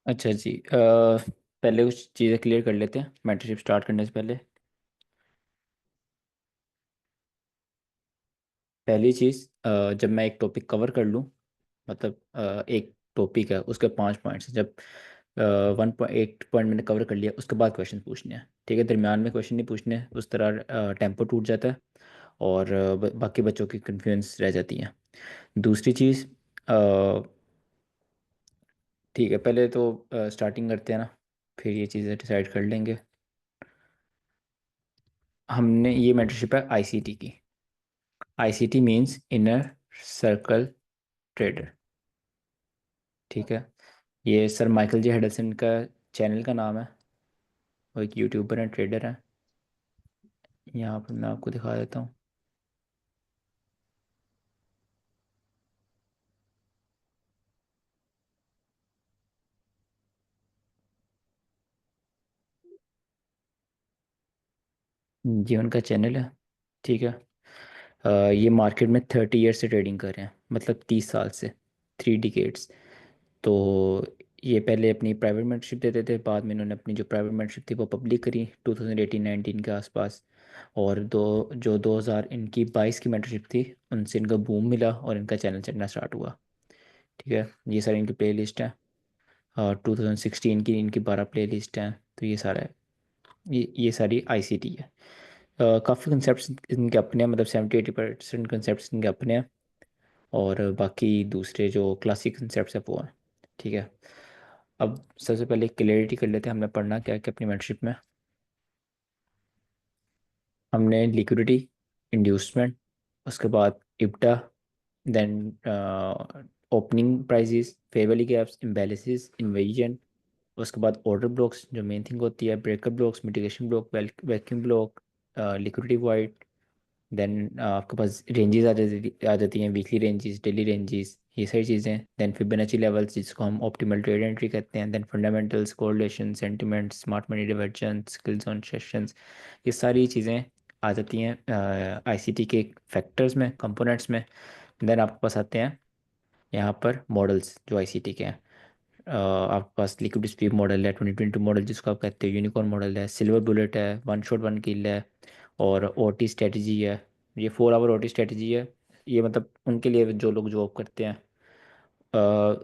अच्छा जी, पहले कुछ चीज़ें क्लियर कर लेते हैं मेंटरशिप स्टार्ट करने से पहले। पहली चीज़, जब मैं एक टॉपिक कवर कर लूँ, मतलब एक टॉपिक है उसके 5 पॉइंट्स, जब 1.8 पॉइंट मैंने कवर कर लिया उसके बाद क्वेश्चन पूछने हैं। ठीक है, दरमियान में क्वेश्चन नहीं पूछने हैं, उस तरह टेम्पो टूट जाता है और बाकी बच्चों की कन्फ्यूजेंस रह जाती हैं। दूसरी चीज़, ठीक है, पहले तो स्टार्टिंग करते हैं ना, फिर ये चीज़ें डिसाइड कर लेंगे। हमने ये मेंटरशिप है आईसीटी की। ICT means inner circle trader. ठीक है, ये सर माइकल जे हेडलसन का चैनल का नाम है। वो एक यूट्यूबर हैं, ट्रेडर हैं। यहाँ पर मैं आपको दिखा देता हूँ। ये उनका चैनल है। ठीक है, ये मार्केट में 30 ईयर से ट्रेडिंग कर रहे हैं, मतलब 30 साल से, 3 डिकेट्स। तो ये पहले अपनी प्राइवेट मेंटरशिप देते थे, बाद में इन्होंने अपनी जो प्राइवेट मेंटरशिप थी वो पब्लिक करी 2018-19 के आसपास। और जो 2000 इनकी 22 की मेंटरशिप थी, उनसे इनका बूम मिला और इनका चैनल चलना स्टार्ट हुआ। ठीक है, ये सारी इनकी प्ले लिस्ट है। और 2016 की इनकी 12 प्ले लिस्ट हैं। तो ये सारा है, ये सारी आईसीटी है। काफ़ी कंसेप्ट इनके अपने हैं, मतलब 70-80% कंसेप्ट इनके अपने हैं। और बाकी दूसरे जो क्लासिक कंसेप्ट है वो हैं। ठीक है, अब सबसे पहले क्लियरिटी कर लेते हैं हमने पढ़ना क्या है कि अपनी मेंटरशिप में। हमने लिक्विडिटी, इंड्यूसमेंट, उसके बाद इब्टा, then opening prices, fair value gaps, imbalances, inversion, उसके बाद ऑर्डर ब्लॉक्स जो मेन थिंग होती है, breakup blocks, mitigation block, vacuum block, liquidity void. Then आपके पास रेंजेस आ जाती हैं, वीकली रेंजेस, डेली रेंजेस, ये सारी चीज़ें। देन फिबोनाची लेवल्स जिसको हम ऑप्टिमल ट्रेड एंट्री कहते हैं। Then fundamentals, correlation, sentiment, smart money divergence, skills on sessions, ये सारी चीज़ें आ जाती हैं आईसीटी के फैक्टर्स में, कंपोनेंट्स में। देन आपके पास आते हैं यहाँ पर मॉडल्स जो आईसीटी के हैं। आपके पास लिक्विड स्पीड मॉडल है, 2022 मॉडल जिसको आप कहते हो, यूनिकॉर्न मॉडल है, सिल्वर बुलेट है, वन शॉट वन किल है, और ओटी स्ट्रेटजी है। ये 4 आवर ओटी स्ट्रेटजी है। ये मतलब उनके लिए जो लोग जॉब करते हैं।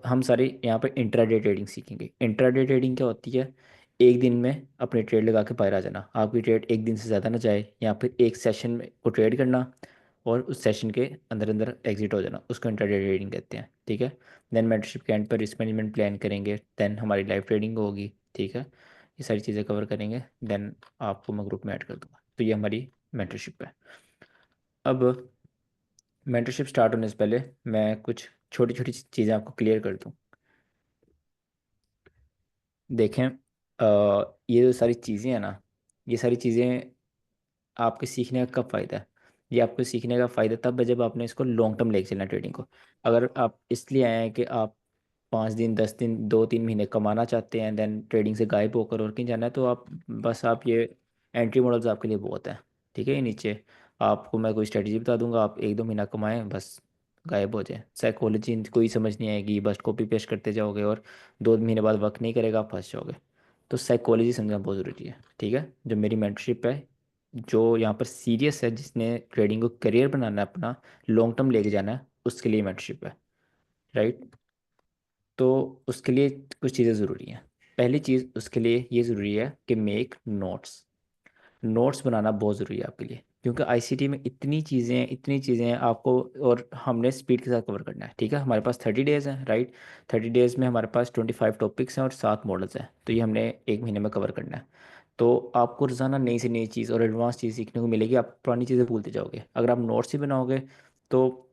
हम सारी यहाँ पर इंट्राडे ट्रेडिंग सीखेंगे। इंट्राडे ट्रेडिंग क्या होती है? एक दिन में अपने ट्रेड लगा के बाहर आ जाना, आपकी ट्रेड एक दिन से ज़्यादा ना जाए, या फिर एक सेशन में को ट्रेड करना और उस सेशन के अंदर अंदर एग्जिट हो जाना, उसको इंट्राडे ट्रेडिंग कहते हैं। ठीक है, देन मेंटरशिप के एंड पर रिस्क मैनेजमेंट प्लान करेंगे, देन हमारी लाइव ट्रेडिंग होगी। ठीक है, ये सारी चीज़ें कवर करेंगे, देन आपको मैं ग्रुप में ऐड कर दूँगा। तो ये हमारी मेंटरशिप है। अब मेंटरशिप स्टार्ट होने से पहले मैं कुछ छोटी छोटी चीज़ें आपको क्लियर कर दूँ। देखें, ये जो सारी चीज़ें हैं ना, ये सारी चीज़ें आपके सीखने का कब फ़ायदा है? ये आपको सीखने का फ़ायदा तब है जब आपने इसको लॉन्ग टर्म लेके चलना है ट्रेडिंग को। अगर आप इसलिए आए हैं कि आप 5 दिन, 10 दिन, 2-3 महीने कमाना चाहते हैं, देन ट्रेडिंग से गायब होकर और कहीं जाना है, तो आप ये एंट्री मॉडल्स आपके लिए बहुत है। ठीक है, ये नीचे आपको मैं कोई स्ट्रेटजी बता दूंगा, आप 1-2 महीना कमाएं, बस गायब हो जाए। साइकोलॉजी कोई समझ नहीं आएगी, बस कॉपी पेस्ट करते जाओगे और 2 महीने बाद वर्क नहीं करेगा, आप फंस जाओगे। तो साइकोलॉजी समझना बहुत ज़रूरी है। ठीक है, जो मेरी मेंटरशिप है, जो यहाँ पर सीरियस है, जिसने ट्रेडिंग को करियर बनाना है, अपना लॉन्ग टर्म लेके जाना है, उसके लिए मेंटरशिप है। राइट, तो उसके लिए कुछ चीज़ें ज़रूरी हैं। पहली चीज़ उसके लिए ये ज़रूरी है कि मेक नोट्स। नोट्स बनाना बहुत ज़रूरी है आपके लिए, क्योंकि आईसीटी में इतनी चीज़ें हैं आपको, और हमने स्पीड के साथ कवर करना है। ठीक है, हमारे पास 30 डेज़ हैं, राइट। 30 डेज़ में हमारे पास 25 टॉपिक्स हैं और 7 मॉडल्स हैं, तो ये हमने एक महीने में कवर करना है। तो आपको रोज़ाना नई से नई चीज़ और एडवांस चीज़ सीखने को मिलेगी, आप पुरानी चीज़ें भूलते जाओगे। अगर आप नोट्स ही बनाओगे तो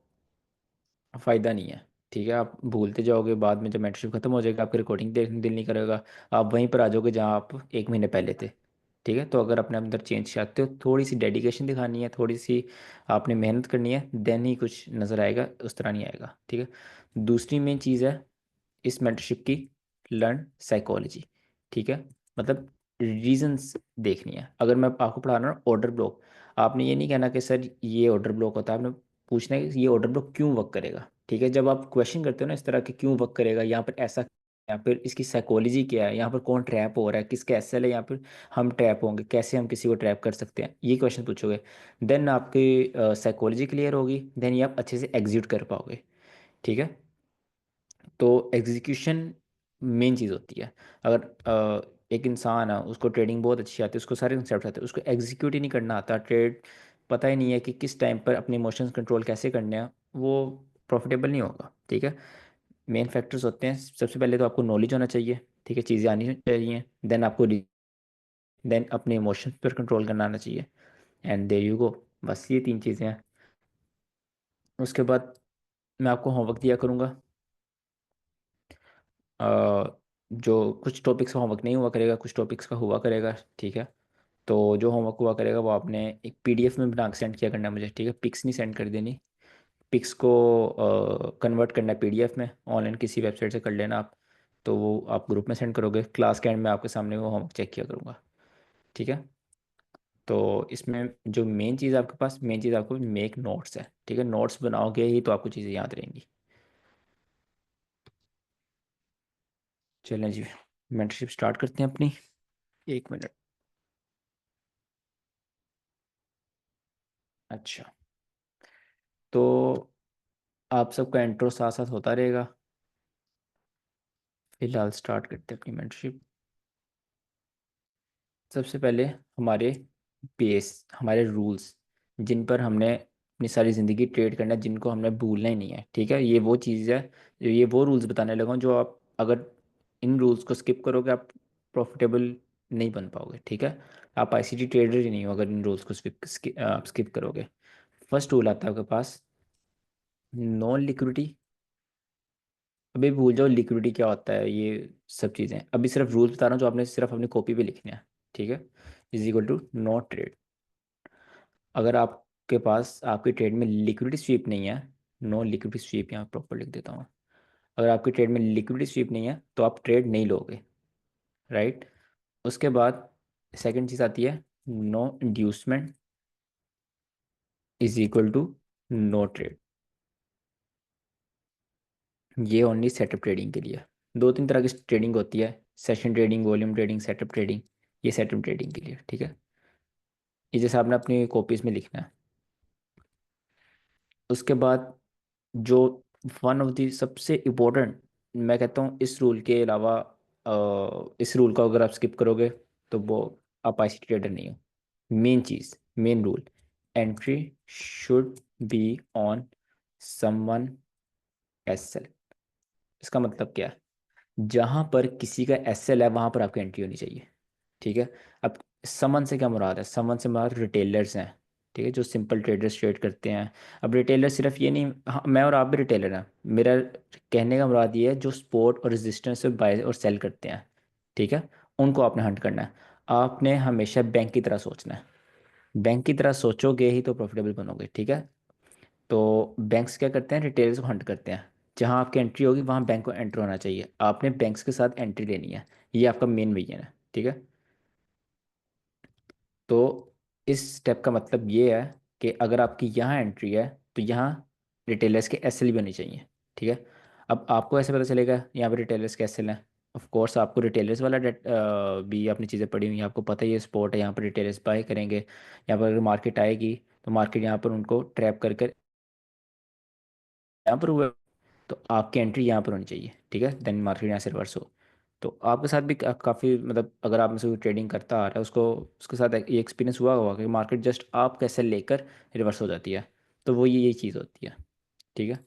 फ़ायदा नहीं है। ठीक है, आप भूलते जाओगे, बाद में जब मेंटरशिप खत्म हो जाएगा आपकी रिकॉर्डिंग देखने दिल नहीं करेगा, आप वहीं पर आ जाओगे जहाँ आप एक महीने पहले थे। ठीक है, तो अगर अपने अंदर चेंज चाहते हो, थोड़ी सी डेडिकेशन दिखानी है, थोड़ी सी आपने मेहनत करनी है, देन ही कुछ नज़र आएगा, उस तरह नहीं आएगा। ठीक है, दूसरी मेन चीज़ है इस मेंटरशिप की, लर्न साइकोलॉजी। ठीक है, मतलब रीजंस देखनी है। अगर मैं आपको पढ़ा रहा हूँ ऑर्डर ब्लॉक, आपने ये नहीं कहना कि सर ये ऑर्डर ब्लॉक होता है, आपने पूछना है कि ये ऑर्डर ब्लॉक क्यों वर्क करेगा। ठीक है, जब आप क्वेश्चन करते हो ना इस तरह के, क्यों वर्क करेगा, यहाँ पर ऐसा यहाँ पर इसकी साइकोलॉजी क्या है, यहाँ पर कौन ट्रैप हो रहा है, किसका एसएल है यहाँ पर, हम ट्रैप होंगे कैसे, हम किसी को ट्रैप कर सकते हैं, ये क्वेश्चन पूछोगे। देन आपकी साइकोलॉजी क्लियर होगी, देन ये आप अच्छे से एग्जीक्यूट कर पाओगे। ठीक है। तो एग्जीक्यूशन मेन चीज़ होती है। अगर एक इंसान है, उसको ट्रेडिंग बहुत अच्छी आती है, उसको सारे कंसेप्ट आते हैं, उसको एग्जीक्यूट ही नहीं करना आता, ट्रेड पता ही नहीं है कि किस टाइम पर अपने इमोशंस कंट्रोल कैसे करने हैं, वो प्रॉफिटेबल नहीं होगा। ठीक है। मेन फैक्टर्स होते हैं, सबसे पहले तो आपको नॉलेज होना चाहिए। ठीक है, चीज़ें आनी चाहिए। देन आपको देन अपने इमोशंस पर कंट्रोल करना आना चाहिए। And there you go. बस ये तीन चीज़ें हैं। उसके बाद मैं आपको होमवर्क दिया करूँगा। जो कुछ टॉपिक्स का होमवर्क नहीं हुआ करेगा, कुछ टॉपिक्स का हुआ करेगा। ठीक है। तो जो होमवर्क हुआ करेगा वो आपने एक पीडीएफ में बना के सेंड किया करना है मुझे। ठीक है, पिक्स नहीं सेंड कर देनी। पिक्स को कन्वर्ट करना है पीडीएफ में, ऑनलाइन किसी वेबसाइट से कर लेना आप। तो वो आप ग्रुप में सेंड करोगे, क्लास के एंड में आपके सामने वो होमवर्क चेक किया करूँगा। ठीक है। तो इसमें जो मेन चीज़ आपके पास, मेन चीज़ आपको मेक नोट्स है। ठीक है, नोट्स बनाओगे ही तो आपको चीज़ें याद रहेंगी। चलें जी, मेंटरशिप स्टार्ट करते हैं अपनी। 1 मिनट। अच्छा, तो आप सबका इंट्रो साथ साथ होता रहेगा। फिलहाल स्टार्ट करते हैं अपनी मेंटरशिप। सबसे पहले हमारे बेस, हमारे रूल्स, जिन पर हमने अपनी सारी ज़िंदगी ट्रेड करना है, जिनको हमने भूलना ही नहीं है। ठीक है, ये वो चीज़ है, ये वो रूल्स बताने लगा हूँ जो आप अगर इन रूल्स को स्किप करोगे आप प्रॉफिटेबल नहीं बन पाओगे। ठीक है, आप आईसीटी ट्रेडर ही नहीं हो अगर इन रूल्स को आप स्किप करोगे। फर्स्ट रूल आता है आपके पास, नॉन लिक्विडिटी। अभी भूल जाओ लिक्विडिटी क्या होता है, ये सब चीज़ें अभी सिर्फ रूल्स बता रहा हूँ जो आपने सिर्फ अपनी कॉपी पे लिखने हैं। ठीक है, is equal to not trade. अगर आपके पास आपकी ट्रेड में लिक्विडिटी स्वीप नहीं है, नो लिक्विडिटी स्वीप, यहाँ प्रॉपर लिख देता हूँ। अगर आपकी ट्रेड में लिक्विडिटी स्वीप नहीं है तो आप ट्रेड नहीं लोगे। राइट। उसके बाद सेकंड चीज़ आती है, no inducement is equal to no trade. ये ओनली सेटअप ट्रेडिंग के लिए। दो तीन तरह की ट्रेडिंग होती है, session trading, volume trading, setup trading. ये सेटअप ट्रेडिंग के लिए। ठीक है, ये जैसे आपने अपनी कॉपीज में लिखना है। उसके बाद जो वन ऑफ दी सबसे इम्पोर्टेंट, मैं कहता हूँ इस रूल के अलावा इस रूल को अगर आप स्किप करोगे तो वो आप आईसी ट्रेडर नहीं हो। मेन चीज़, main rule, entry should be on someone SL. इसका मतलब क्या है, जहां पर किसी का एसएल है वहां पर आपकी एंट्री होनी चाहिए। ठीक है। अब समन से क्या मुराद है, समन से मुराद रिटेलर्स हैं। ठीक है, जो सिंपल ट्रेडर्स ट्रेड करते हैं। अब रिटेलर सिर्फ ये नहीं, हाँ मैं और आप भी रिटेलर हैं। मेरा कहने का मुराद ये है जो सपोर्ट और रेजिस्टेंस पे बाय और सेल करते हैं। ठीक है, उनको आपने हंट करना है। आपने हमेशा बैंक की तरह सोचना है। बैंक की तरह सोचोगे ही तो प्रॉफिटेबल बनोगे। ठीक है। तो बैंक्स क्या करते हैं, रिटेलर्स को हंट करते हैं। जहां आपकी एंट्री होगी वहां बैंक को एंटर होना चाहिए, आपने बैंक्स के साथ एंट्री लेनी है। ये आपका मेन विजन है। ठीक है। तो इस स्टेप का मतलब ये है कि अगर आपकी यहाँ एंट्री है तो यहाँ रिटेलर्स के एसएल भी होनी चाहिए। ठीक है। अब आपको ऐसे पता चलेगा यहाँ पे रिटेलर्स के एसएल हैं। ऑफ कोर्स आपको रिटेलर्स वाला भी अपनी चीज़ें पड़ी हुई हैं, आपको पता ही है स्पॉट है, यहाँ पर रिटेलर्स बाय करेंगे। यहाँ पर अगर मार्केट आएगी तो मार्केट यहाँ पर उनको ट्रैप कर कर यहाँ पर हुआ, तो आपकी एंट्री यहाँ पर होनी चाहिए। ठीक है, देन मार्केट यहाँ से रिवर्स हो। तो आपके साथ भी काफ़ी मतलब अगर आप में से कोई ट्रेडिंग करता आ रहा है उसको, उसके साथ ये एक्सपीरियंस हुआ होगा कि मार्केट जस्ट आप कैसे लेकर रिवर्स हो जाती है। तो वो ये चीज़ होती है। ठीक है।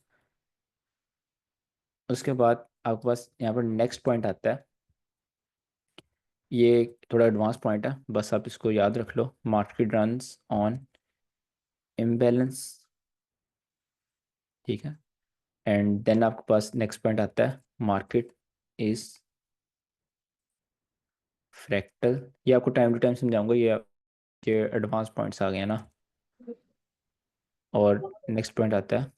उसके बाद आपके पास यहाँ पर नेक्स्ट पॉइंट आता है। ये थोड़ा एडवांस पॉइंट है, बस आप इसको याद रख लो, मार्केट रन्स ऑन इम्बैलेंस। ठीक है। एंड देन आपके पास नेक्स्ट पॉइंट आता है, मार्केट इज फ्रैक्टल। ये आपको टाइम टू टाइम समझाऊंगा, ये एडवांस पॉइंट्स आ गए हैं ना। और नेक्स्ट पॉइंट आता है,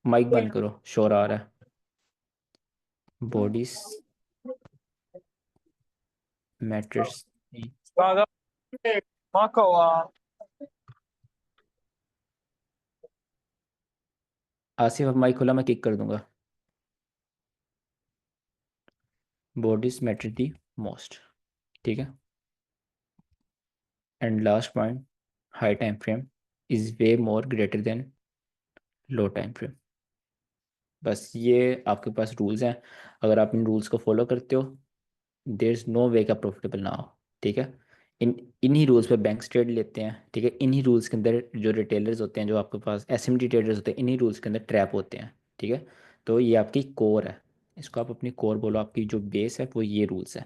माइक बंद करो, शोर आ रहा है। Bodies matters. आसिफ अब माइक खुला, मैं किक कर दूंगा। Bodies matter the most. ठीक है। And last point, high time frame is way more greater than low time frame. बस ये आपके पास रूल्स हैं। अगर आप इन रूल्स को फॉलो करते हो, देर इज नो वे का प्रॉफिटेबल ना हो। ठीक है। इन इन्हीं रूल्स पे बैंक ट्रेड लेते हैं। ठीक है। इन्हीं रूल्स के अंदर जो रिटेलर्स होते हैं, जो आपके पास एसएमडी ट्रेडर्स होते हैं, इन्हीं रूल्स के अंदर ट्रैप होते हैं। ठीक है। तो ये आपकी कोर है। इसको आप अपनी कोर बोलो, आपकी जो बेस है वो ये रूल्स है।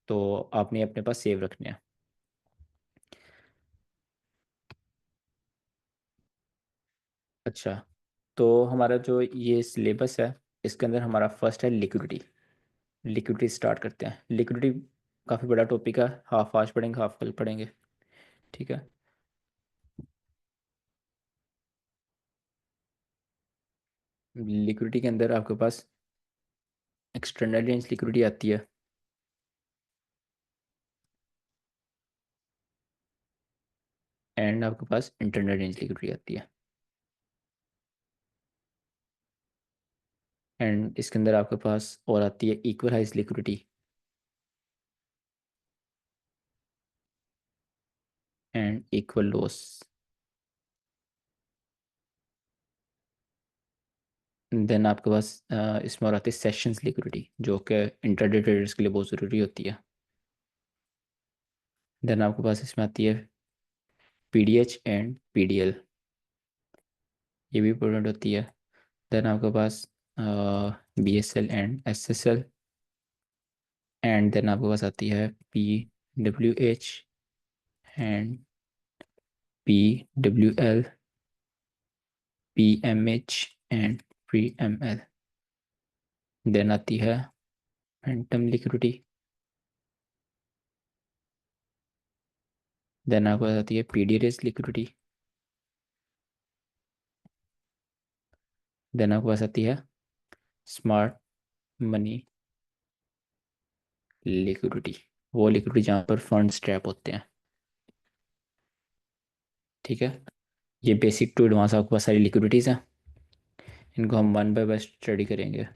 तो आपने अपने पास सेव रखने हैं। अच्छा, तो हमारा जो ये सिलेबस है, इसके अंदर हमारा फर्स्ट है लिक्विडिटी। लिक्विडिटी स्टार्ट करते हैं। लिक्विडिटी काफ़ी बड़ा टॉपिक है, हाफ आज पढ़ेंगे हाफ कल पढ़ेंगे। ठीक है। लिक्विडिटी के अंदर आपके पास एक्सटर्नल रेंज लिक्विडिटी आती है, एंड आपके पास इंटरनल रेंज लिक्विडिटी आती है। एंड इसके अंदर आपके पास और आती है equal highs liquidity and equal lows. Then आपके पास इसमें और आती है सेशंस लिक्विडिटी, जो कि इंट्राडे ट्रेडर्स के लिए बहुत ज़रूरी होती है। देन आपके पास इसमें आती है पीडीएच एंड पीडीएल, ये भी इंपॉर्टेंट होती है। देन आपके पास BSL and SSL. And then आपके पास आती है PWH and PWL, PMH and PML. Then आती है फैंटम लिक्विडिटी। देन आपके पास आती है पीडीएस लिक्विडिटी। देन आपके पास आती है स्मार्ट मनी लिक्विडिटी, वो लिक्विडिटी जहाँ पर फंड्स ट्रैप होते हैं। ठीक है। ये बेसिक टू एडवांस आपके पास सारी लिक्विडिटीज़ हैं। इनको हम वन बाय वन स्टडी करेंगे।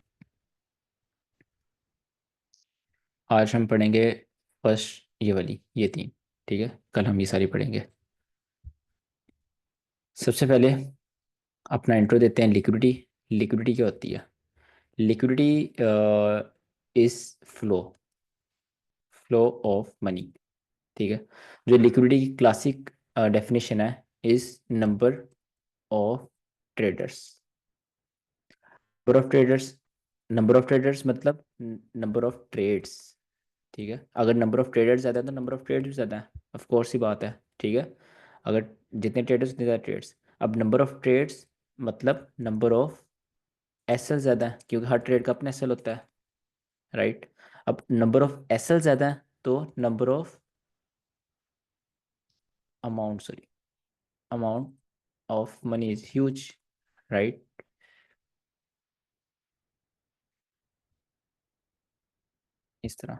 आज हम पढ़ेंगे फर्स्ट ये वाली, ये तीन। ठीक है। कल हम ये सारी पढ़ेंगे। सबसे पहले अपना इंट्रो देते हैं। लिक्विडिटी, लिक्विडिटी क्या होती है? Liquidity is flow, flow of money. ठीक है। जो लिक्विडिटी की क्लासिक डेफिनेशन है, is number of traders. Number of traders, number of traders मतलब नंबर ऑफ ट्रेड्स। ठीक है। अगर नंबर ऑफ ट्रेडर्स ज़्यादा है तो नंबर ऑफ ट्रेड्स भी ज़्यादा है, ऑफ कोर्स ही बात है। ठीक है। अगर जितने ट्रेडर्स उतने ज़्यादा ट्रेड्स। अब नंबर ऑफ ट्रेड्स मतलब नंबर ऑफ एस एल ज़्यादा है, क्योंकि हर ट्रेड का अपना एस एल होता है। राइट। अब नंबर ऑफ एस एल ज़्यादा है तो number of amount, sorry, amount of money is huge. Right. इस तरह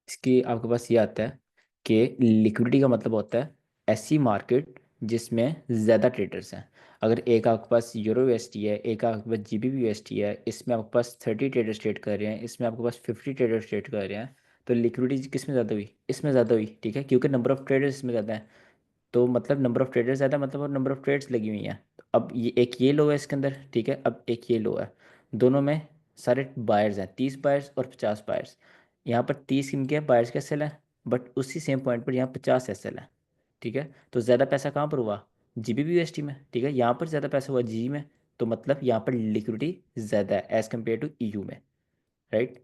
इसकी आपके पास ये आता है कि लिक्विडिटी का मतलब होता है ऐसी मार्केट जिसमें ज़्यादा ट्रेडर्स हैं। अगर एक आपके पास यूरो यूएसटी है, एक आपके पास जीबीपी यूएसटी है, इसमें आपके पास 30 ट्रेडर्स ट्रेड कर रहे हैं, इसमें आपके पास 50 ट्रेडर्स ट्रेड कर रहे हैं, तो लिक्विडिटी किस में ज़्यादा हुई? इसमें ज़्यादा हुई। ठीक है। क्योंकि नंबर ऑफ ट्रेडर्स इसमें ज़्यादा है, तो मतलब नंबर ऑफ ट्रेडर्स ज़्यादा मतलब, और नंबर ऑफ ट्रेड्स लगी हुई हैं। तो अब ये एक ये लो है इसके अंदर। ठीक है। अब एक ये लो है, दोनों में सारे बायर्स हैं, 30 बायर्स और 50 बायर्स। यहाँ पर 30 इनके बायर्स का एसएल है, बट उसी सेम पॉइंट पर यहाँ 50 एसएल है। ठीक है। तो ज़्यादा पैसा कहाँ पर हुआ? जीबीपीयूएसटी में। ठीक है। यहाँ पर ज़्यादा पैसा हुआ जी में, तो मतलब यहाँ पर लिक्विडिटी ज़्यादा है एज़ कम्पेयर टू ईयू में। राइट।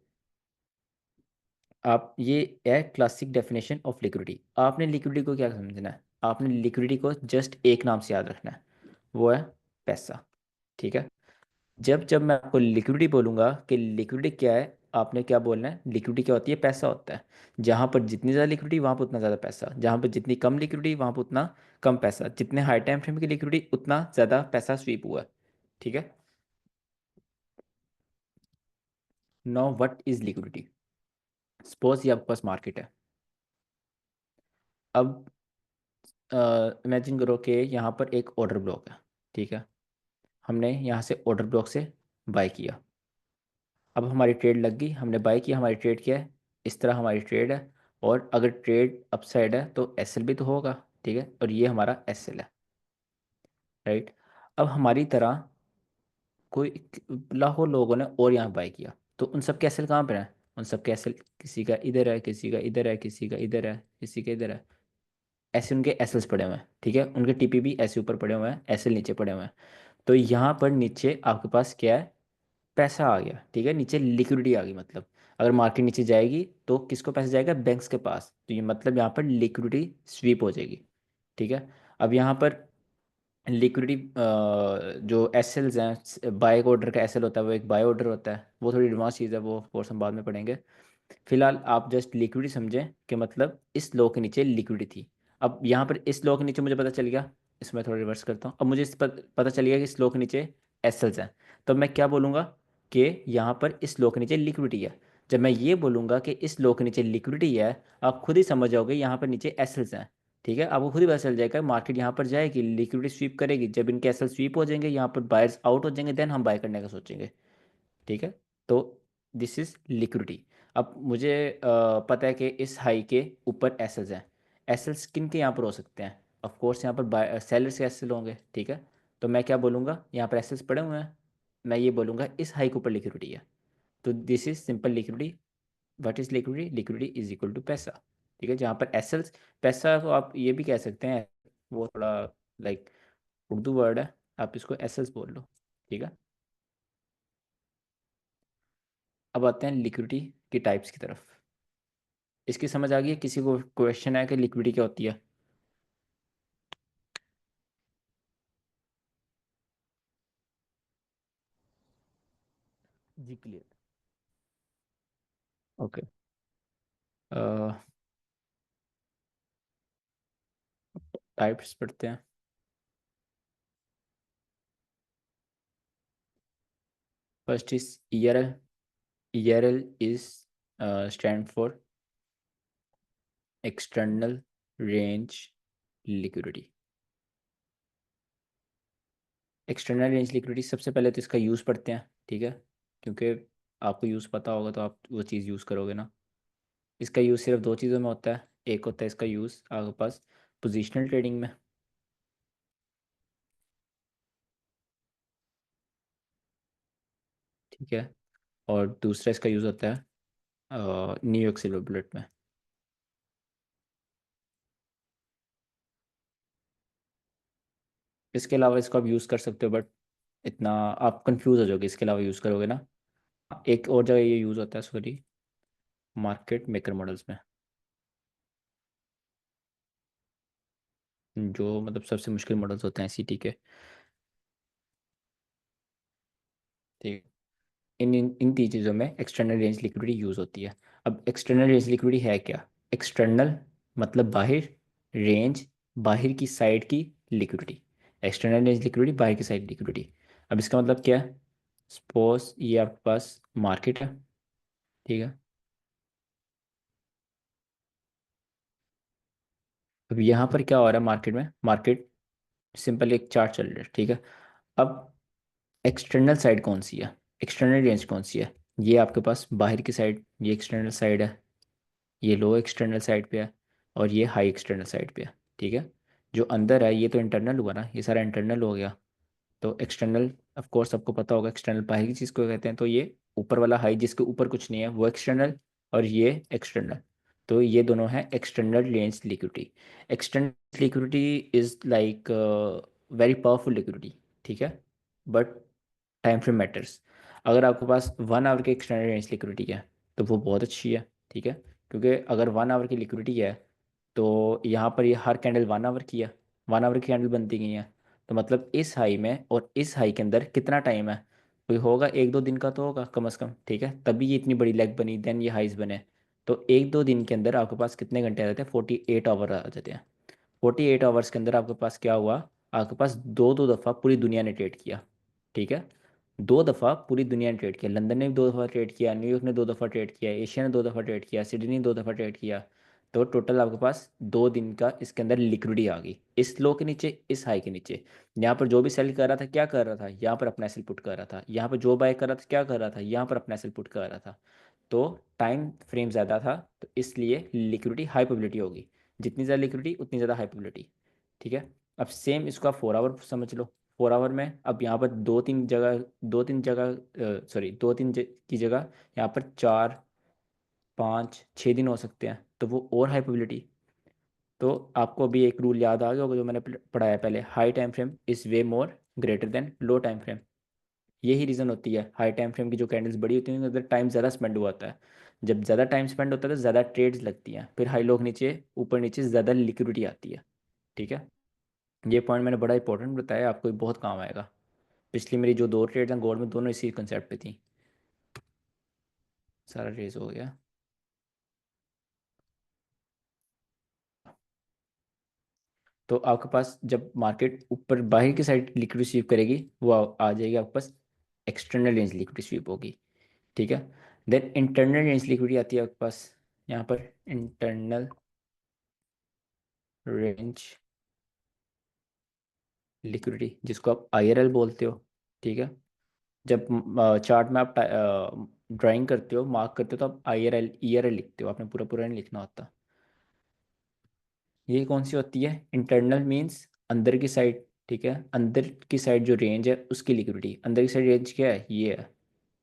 आप ये है क्लासिक डेफिनेशन ऑफ लिक्विडिटी। आपने लिक्विडिटी को क्या समझना है? आपने लिक्विडिटी को जस्ट एक नाम से याद रखना है, वो है पैसा। ठीक है। जब जब मैं आपको लिक्विडिटी बोलूंगा कि लिक्विडिटी क्या है, आपने क्या बोलना है? लिक्विडिटी क्या होती है? पैसा होता है। जहाँ पर जितनी ज़्यादा लिक्विडिटी वहाँ पर उतना ज़्यादा पैसा, जहाँ पर जितनी कम लिक्विडिटी वहाँ पर उतना कम पैसा। जितने हाई टाइम फ्रेम की लिक्विडिटी उतना ज़्यादा पैसा स्वीप हुआ। ठीक है। Now what is liquidity? Suppose ये आपके पास मार्केट है। अब इमेजिन करो कि यहाँ पर एक ऑर्डर ब्लॉक है। ठीक है। हमने यहाँ से ऑर्डर ब्लॉक से बाय किया। अब हमारी ट्रेड लग गई, हमने बाय किया, हमारी ट्रेड क्या है, इस तरह हमारी ट्रेड है। और अगर ट्रेड अपसाइड है तो एस एल भी तो होगा, ठीक है, और ये हमारा एस एल है, राइट। अब हमारी तरह कोई लाखों लोगों ने और यहाँ बाय किया, तो उन सब के एस एल कहाँ पर है, उन सब के एस एल किसी का इधर है, किसी का इधर है, किसी का इधर है, किसी का इधर है, ऐसे उनके एस एल्स पड़े हुए हैं, ठीक है, उनके टीपी भी ऐसे ऊपर पड़े हुए हैं, एस एल नीचे पड़े हुए हैं। तो यहाँ पर नीचे आपके पास क्या है, पैसा आ गया, ठीक है, नीचे लिक्विडिटी आ गई, मतलब अगर मार्केट नीचे जाएगी तो किसको पैसा जाएगा, बैंक्स के पास, तो ये मतलब यहाँ पर लिक्विडिटी स्वीप हो जाएगी, ठीक है। अब यहाँ पर लिक्विडिटी जो एस एल्स हैं, बाय ऑर्डर का एस एल होता है, वो एक बाय ऑर्डर होता है, वो थोड़ी एडवांस चीज़ है, वो कोर्स हम बाद में पढ़ेंगे। फिलहाल आप जस्ट लिक्विडिटी समझें कि मतलब इस लो के नीचे लिक्विडिटी थी। अब यहाँ पर इस लो के नीचे मुझे पता चल गया, इसमें थोड़ा रिवर्स करता हूँ, अब मुझे पता चल गया कि इस लो के नीचे एसएल्स हैं। तो मैं क्या बोलूँगा कि यहाँ पर इस लो के नीचे लिक्विडिटी है। जब मैं ये बोलूँगा कि इस लो के नीचे लिक्विडिटी है, आप खुद ही समझ जाओगे यहाँ पर नीचे एसएल्स हैं, ठीक है, आपको खुद ही पता चल जाएगा मार्केट यहाँ पर जाएगी, लिक्विडिटी स्वीप करेगी, जब इनके एसएल स्वीप हो जाएंगे, यहाँ पर बायर्स आउट हो जाएंगे, देन हम बाय करने का सोचेंगे, ठीक है। तो दिस इज लिक्विडिटी। अब मुझे पता है कि इस हाई के ऊपर एसेल्स हैं, एसेल्स किन के यहाँ पर हो सकते हैं, ऑफ कोर्स यहाँ पर बाय सेलर्स के एसेल होंगे, ठीक है। तो मैं क्या बोलूँगा, यहाँ पर एसेल्स पड़े हुए हैं, मैं ये बोलूँगा इस हाई के ऊपर लिक्विडिटी है। तो this is simple liquidity. What is liquidity, liquidity is equal to पैसा, ठीक है, जहाँ पर एसेल्स, पैसा को आप ये भी कह सकते हैं, वो थोड़ा लाइक उर्दू वर्ड है, आप इसको एसेल्स बोल लो, ठीक है। अब आते हैं लिक्विडिटी की टाइप्स की तरफ। इसकी समझ आ गई है, किसी को क्वेश्चन है कि लिक्विडिटी क्या होती है। जी क्लियर। ओके, टाइप्स पढ़ते हैं। First is ERL. ERL is stand for external range liquidity. External range liquidity, सबसे पहले तो इसका यूज़ पढ़ते हैं, ठीक है, क्योंकि आपको यूज़ पता होगा तो आप वो चीज़ यूज़ करोगे ना। इसका यूज़ सिर्फ दो चीज़ों में होता है, एक होता है इसका यूज़ आपके पास पोजिशनल ट्रेडिंग में, ठीक है, और दूसरा इसका यूज़ होता है न्यूयॉर्क सिल्वर बुलेट में। इसके अलावा इसको आप यूज़ कर सकते हो, बट इतना आप कंफ्यूज हो जाओगे इसके अलावा यूज़ करोगे ना। एक और जगह ये यूज़ होता है, सॉरी, मार्केट मेकर मॉडल्स में, जो मतलब सबसे मुश्किल मॉडल्स होते हैं सीटी के, ठीक। इन तीन चीज़ों में एक्सटर्नल रेंज लिक्विडिटी यूज़ होती है। अब एक्सटर्नल रेंज लिक्विडिटी है क्या, एक्सटर्नल मतलब बाहर, रेंज बाहर की साइड की लिक्विडिटी, एक्सटर्नल रेंज लिक्विडिटी बाहर की साइड लिक्विडिटी। अब इसका मतलब क्या है, सपोज ये आपके पास मार्केट है, ठीक है, अब यहाँ पर क्या हो रहा है मार्केट में, मार्केट सिंपल एक चार्ट चल रहा है, ठीक है। अब एक्सटर्नल साइड कौन सी है, एक्सटर्नल रेंज कौन सी है, ये आपके पास बाहर की साइड, ये एक्सटर्नल साइड है, ये लो एक्सटर्नल साइड पे है, और ये हाई एक्सटर्नल साइड पे है, ठीक है। जो अंदर है ये तो इंटरनल हुआ ना, ये सारा इंटरनल हो गया। तो एक्सटर्नल, ऑफ कोर्स सबको पता होगा एक्सटर्नल बाहर की चीज़ को कहते हैं, तो ये ऊपर वाला हाई जिसके ऊपर कुछ नहीं है वो एक्सटर्नल, और ये एक्सटर्नल, तो ये दोनों हैं external range liquidity. External liquidity is like very powerful liquidity, ठीक है, बट टाइम फ्रेम मैटर्स। अगर आपके पास 1 आवर की एक्सटर्नल रेंज लिक्विडिटी है तो वो बहुत अच्छी है, ठीक है, क्योंकि अगर 1 आवर की लिक्विडिटी है तो यहाँ पर ये हर कैंडल 1 आवर की है, 1 आवर की कैंडल बनती गई है, तो मतलब इस हाई में और इस हाई के अंदर कितना टाइम है, कोई होगा 1-2 दिन का तो होगा कम से कम, ठीक है, तभी ये इतनी बड़ी लेग बनी, देन ये हाइज बने। तो 1-2 दिन के अंदर आपके पास कितने घंटे आ जाते हैं, 48 आवर आ जाते हैं। 48 आवर्स के अंदर आपके पास क्या हुआ, आपके पास दो दो दफ़ा पूरी दुनिया ने ट्रेड किया, ठीक है, दो दफ़ा पूरी दुनिया ने ट्रेड किया, लंदन ने भी दो दफ़ा ट्रेड किया, न्यूयॉर्क ने दो दफ़ा ट्रेड किया, एशिया ने दो दफ़ा ट्रेड किया, सिडनी ने दो दफ़ा ट्रेड किया, तो टोटल आपके पास 2 दिन का इसके अंदर लिक्विडिटी आ गई, इस लो के नीचे, इस हाई के नीचे। यहाँ पर जो भी सेल कर रहा था क्या कर रहा था, यहाँ पर अपना एसएल पुट कर रहा था, यहाँ पर जो बाय कर रहा था क्या कर रहा था, यहाँ पर अपना एसएल पुट कर रहा था। तो टाइम फ्रेम ज़्यादा था, तो इसलिए लिक्विडिटी हाई प्रोबेबिलिटी होगी। जितनी ज़्यादा लिक्विडिटी उतनी ज़्यादा हाई प्रोबेबिलिटी। ठीक है। अब सेम इसको आप 4 आवर समझ लो। 4 आवर में अब यहाँ पर दो तीन जगह सॉरी की जगह यहाँ पर 4 5 6 दिन हो सकते हैं, तो वो और हाई प्रोबेबिलिटी। तो आपको अभी एक रूल याद आ गया होगा जो मैंने पढ़ाया पहले, high time frame is way more greater than low time frame. यही रीज़न होती है, हाई टाइम फ्रेम की जो कैंडल्स बड़ी होती हैं उनके अंदर टाइम ज़्यादा स्पेंड हुआ होता है। जब ज़्यादा टाइम स्पेंड होता है तो ज़्यादा ट्रेड्स लगती हैं, फिर हाई लो के नीचे ऊपर नीचे ज़्यादा लिक्विडिटी आती है। ठीक है। ये पॉइंट मैंने बड़ा इंपॉर्टेंट बताया, आपको ये बहुत काम आएगा। पिछली मेरी जो 2 ट्रेड्स हैं गोल्ड में, दोनों इसी कंसेप्ट पे थी। सारा रेज हो गया। तो आपके पास जब मार्केट ऊपर बाहर की साइड लिक्विड स्वीप करेगी, वो आ जाएगी आपके पास, एक्सटर्नल रेंज लिक्विड स्वीप होगी। ठीक है। देन इंटरनल रेंज लिक्विडिटी आती है आपके पास, यहाँ पर इंटरनल रेंज लिक्विडिटी, जिसको आप आईआरएल बोलते हो। ठीक है। जब चार्ट में आप ड्राइंग करते हो, मार्क करते हो, तो आप आईआरएल ईआरएल लिखते हो, आपने पूरा पूरा नहीं लिखना होता। ये कौन सी होती है, इंटरनल मींस अंदर की साइड। ठीक है। अंदर की साइड जो रेंज है उसकी लिक्विडिटी, अंदर की साइड रेंज क्या है, ये है।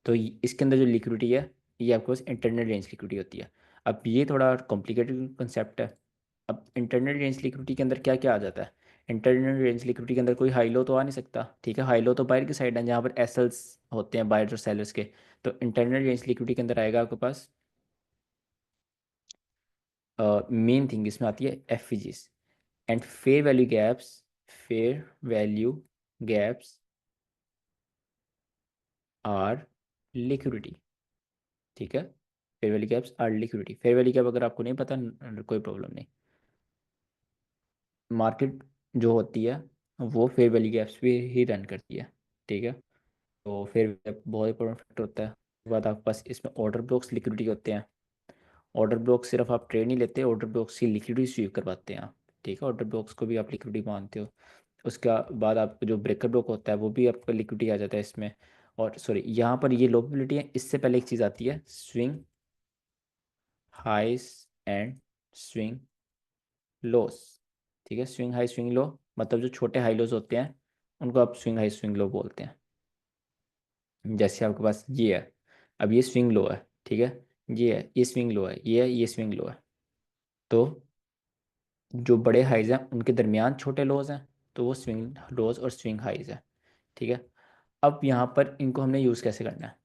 तो इसके अंदर जो लिक्विडिटी है, ये आपके पास इंटरनल रेंज लिक्विडिटी होती है। अब ये थोड़ा कॉम्प्लिकेटेड कंसेप्ट है। अब इंटरनल रेंज लिक्विडिटी के अंदर क्या क्या आ जाता है। इंटरनल रेंज लिक्विडिटी के अंदर कोई हाई लो तो आ नहीं सकता। ठीक है। हाई लो तो बाहर की साइड है जहाँ पर एसएल्स होते हैं, बायर्स और सेलर्स के। तो इंटरनल रेंज लिक्विडिटी के अंदर आएगा आपके पास, मेन थिंग इसमें आती है FVGs and fair value gaps. Fair value gaps are liquidity. ठीक है। Fair value gaps are liquidity. Fair value gap अगर आपको नहीं पता, कोई प्रॉब्लम नहीं। मार्केट जो होती है वो फेयर वैल्यू गैप्स पे ही रन करती है। ठीक है। तो फेयर वैल्यू गैप बहुत इंपॉर्टेंट फैक्टर होता है। उसके बाद आपके पास इसमें ऑर्डर ब्लॉक्स लिक्विडिटी होते हैं। ऑर्डर ब्लॉक सिर्फ आप ट्रेड नहीं लेते, ऑर्डर ब्लॉक्स की लिक्विडिटी स्वीप करवाते हैं आप। ठीक है। ऑर्डर ब्लॉक्स को भी आप लिक्विडिटी मानते हो। उसका बाद आपको जो ब्रेकर ब्लॉक होता है वो भी आपका लिक्विडिटी आ जाता है इसमें। और सॉरी, यहाँ पर ये लो प्रोबेबिलिटी है, इससे पहले एक चीज़ आती है, स्विंग हाइस एंड स्विंग लोस। ठीक है। स्विंग हाई स्विंग लो, मतलब जो छोटे हाई लोज होते हैं उनको आप स्विंग हाई स्विंग लो बोलते हैं। जैसे आपके पास ये है, अब ये स्विंग लो है। ठीक है। ये है, ये स्विंग लो है, ये है, ये स्विंग लो है। तो जो बड़े हाइज हैं उनके दरमियान छोटे लोज हैं, तो वो स्विंग लोज और स्विंग हाइज है। ठीक है। अब यहाँ पर इनको हमने यूज़ कैसे करना है।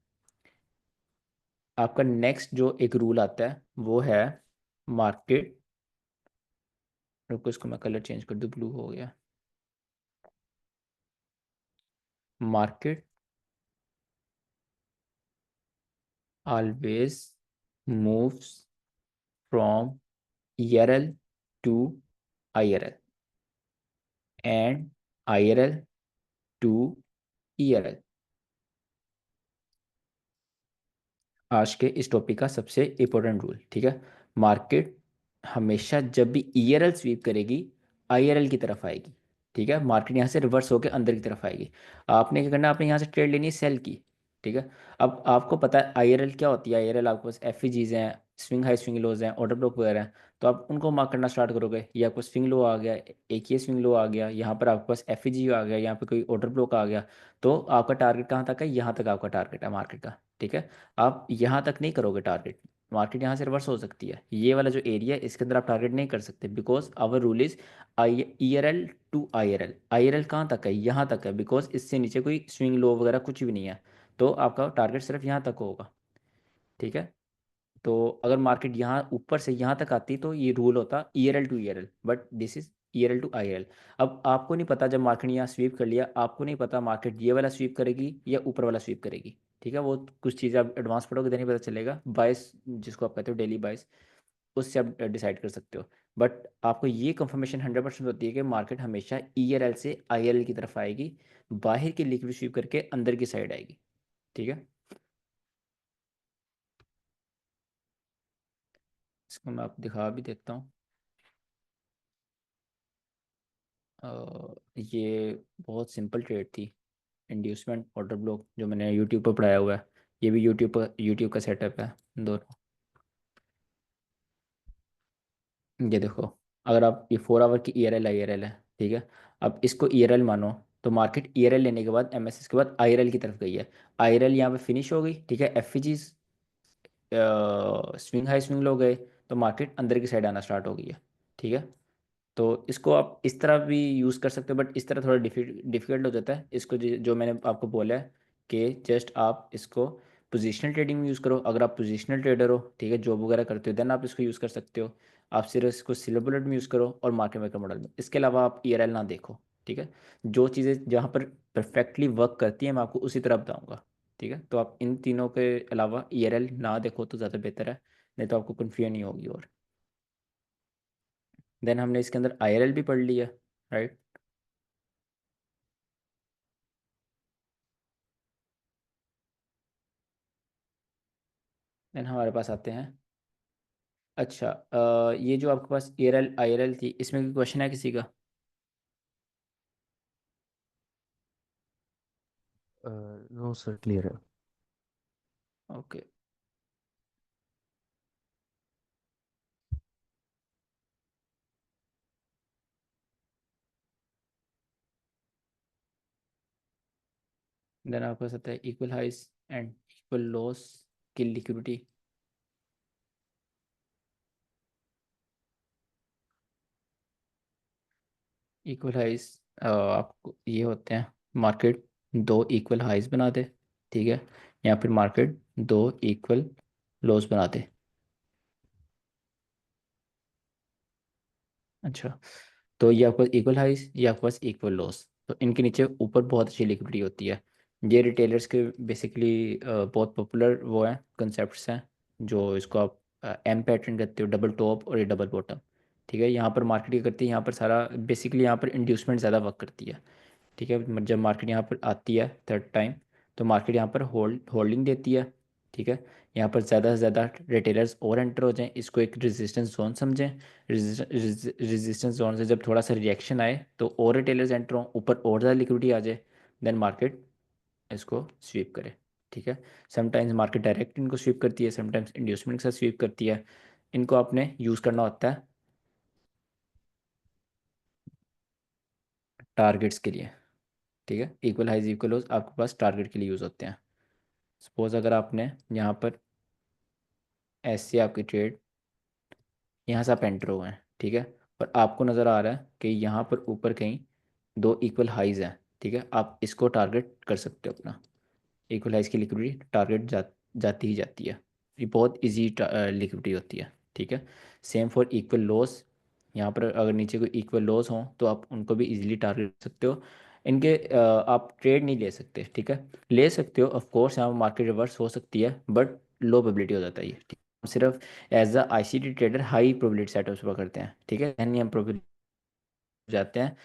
आपका नेक्स्ट जो एक रूल आता है वो है मार्केट, रुको इसको मैं कलर चेंज कर दूँ, ब्लू हो गया। Market always moves from ERL to IRL and IRL to ERL. आज के इस टॉपिक का सबसे इम्पोर्टेंट रूल। ठीक है। मार्केट हमेशा जब भी ईआरएल स्वीप करेगी, आईआरएल की तरफ आएगी। ठीक है। मार्केट यहाँ से रिवर्स होकर अंदर की तरफ आएगी। आपने क्या करना है, आपने यहाँ से ट्रेड लेनी है सेल की। ठीक है। अब आपको पता है आईआरएल क्या होती है, आईआरएल आपके पास एफईजीज हैं, स्विंग हाई स्विंग लोज हैं, ऑर्डर ब्लॉक वगैरह हैं। तो आप उनको मार्क करना स्टार्ट करोगे, ये आपको स्विंग लो आ गया, एक ये स्विंग लो आ गया, यहाँ पर आपके पास एफईजी आ गया, यहाँ पे कोई ऑर्डर ब्लॉक आ गया। तो आपका टारगेट कहाँ तक है, यहाँ तक आपका टारगेट है मार्केट का। ठीक है। आप यहाँ तक नहीं करोगे टारगेट, मार्केट यहाँ से रिवर्स हो सकती है। ये वाला जो एरिया है इसके अंदर आप टारगेट नहीं कर सकते, because our rule is I ERL to IRL. IRL कहाँ तक है, यहाँ तक है, बिकॉज इससे नीचे कोई स्विंग लो वगैरह कुछ भी नहीं है। तो आपका टारगेट सिर्फ यहाँ तक होगा। ठीक है। तो अगर मार्केट यहाँ ऊपर से यहाँ तक आती तो ये रूल होता ERL to ERL, but this is ERL to IRL. अब आपको नहीं पता, जब मार्केट यहाँ स्वीप कर लिया, आपको नहीं पता मार्केट ये वाला स्वीप करेगी या ऊपर वाला स्वीप करेगी। ठीक है। वो कुछ चीज़ें आप एडवांस पढ़ोगे तो नहीं पता चलेगा, बायस जिसको आप कहते हो डेली बायस, उससे आप डिसाइड कर सकते हो। बट आपको ये कंफर्मेशन 100% होती है कि मार्केट हमेशा ईआरएल से आईआरएल की तरफ आएगी, बाहर की लिक्विड स्वीप करके अंदर की साइड आएगी। ठीक है। इसको मैं आपको दिखा भी देता हूँ। ये बहुत सिंपल ट्रेड थी। इंड्यूसमेंट ऑर्डर ब्लॉक जो मैंने यूट्यूब पर पढ़ाया हुआ है, ये भी यूट्यूब का सेटअप है दोनों। ये देखो, अगर आप ये 4 आवर की ई आर एल है, ठीक है। अब इसको ई आर एल मानो, तो मार्केट ई आर एल लेने के बाद एम एस एस के बाद आई आर एल की तरफ गई है। आई आर एल यहाँ पे फिनिश हो गई, ठीक है। F swing high swing low गए, तो मार्केट अंदर की साइड आना स्टार्ट हो गई है, ठीक है। तो इसको आप इस तरह भी यूज़ कर सकते हो, बट इस तरह थोड़ा डिफिकल्ट हो जाता है इसको। जो मैंने आपको बोला है कि जस्ट आप इसको पोजीशनल ट्रेडिंग में यूज़ करो। अगर आप पोजीशनल ट्रेडर हो, ठीक है, जॉब वगैरह करते हो, देन आप इसको यूज़ कर सकते हो। आप सिर्फ इसको सिल्वर बुलेट में यूज़ करो और मार्केट मेकर मॉडल में। इसके अलावा आप ई आर एल ना देखो, ठीक है। जो चीज़ें जहाँ पर परफेक्टली वर्क करती हैं मैं आपको उसी तरह बताऊँगा, ठीक है। तो आप इन तीनों के अलावा ई आर एल ना देखो तो ज़्यादा बेहतर है, नहीं तो आपको कन्फ्यूजन नहीं होगी। और देन हमने इसके अंदर आई आर एल भी पढ़ लिया, राइट। देन हमारे पास आते हैं। अच्छा, ये जो आपके पास A R L I R L थी, इसमें कोई क्वेश्चन है किसी का? नो सर, क्लियर है। ओके। देन आपके पास आता है equal highs and equal lows की लिक्विडिटी। इक्वल हाइस आपको ये होते हैं, मार्केट दो इक्वल हाइस बना दे, ठीक है, या फिर मार्केट दो इक्वल लॉस बना दे। अच्छा, तो ये आपके पास इक्वल हाइस, ये आपके पास इक्वल लॉस, तो इनके नीचे ऊपर बहुत अच्छी लिक्विडिटी होती है। ये रिटेलर्स के बेसिकली बहुत पॉपुलर वो हैं, कंसेप्ट्स हैं। जो इसको आप एम पैटर्न कहते हो, डबल टॉप और ये डबल बॉटम, ठीक है। यहाँ पर मार्केट क्या करती है, यहाँ पर सारा बेसिकली यहाँ पर इंड्यूसमेंट ज़्यादा वर्क करती है, ठीक है। जब मार्केट यहाँ पर आती है थर्ड टाइम, तो मार्केट यहाँ पर होल्डिंग देती है, ठीक है। यहाँ पर ज़्यादा से ज़्यादा रिटेलर्स और एंटर हो जाएं, इसको एक रेजिस्टेंस जोन समझें। रेजिस्टेंस जोन से जब थोड़ा सा रिएक्शन आए तो और रिटेलर्स एंटर हों, ऊपर और ज़्यादा लिक्विडिटी आ जाए, देन मार्केट इसको स्वीप करे, ठीक है। समटाइम्स मार्केट डायरेक्ट इनको स्वीप करती है, समटाइम्स इंड्यूसमेंट के साथ स्वीप करती है। इनको आपने यूज़ करना होता है टारगेट्स के लिए, ठीक है। इक्वल हाइज इक्वल लोज आपके पास टारगेट के लिए यूज़ होते हैं। सपोज अगर आपने यहाँ पर ऐसे आपकी ट्रेड, यहाँ से आप एंटर हुए हैं, ठीक है, और आपको नज़र आ रहा है कि यहाँ पर ऊपर कहीं दो इक्वल हाइज हैं, ठीक है। आप इसको टारगेट कर सकते हो अपना। इक्वलाइज की लिक्विडिटी टारगेट जाती ही जाती है। ये बहुत इजी लिक्विडिटी होती है, ठीक है। सेम फॉर इक्वल लॉस, यहाँ पर अगर नीचे कोई इक्वल लॉस हो तो आप उनको भी इजीली टारगेट कर सकते हो। इनके आप ट्रेड नहीं ले सकते, ठीक है। ले सकते हो ऑफ कोर्स, यहाँ मार्केट रिवर्स हो सकती है, बट लो प्रोबेबिलिटी हो जाता है ये, ठीक है। हम सिर्फ as a I C T trader high probability setups पर करते हैं, ठीक है। यानी हम प्रोबेबिलिटी जाते हैं।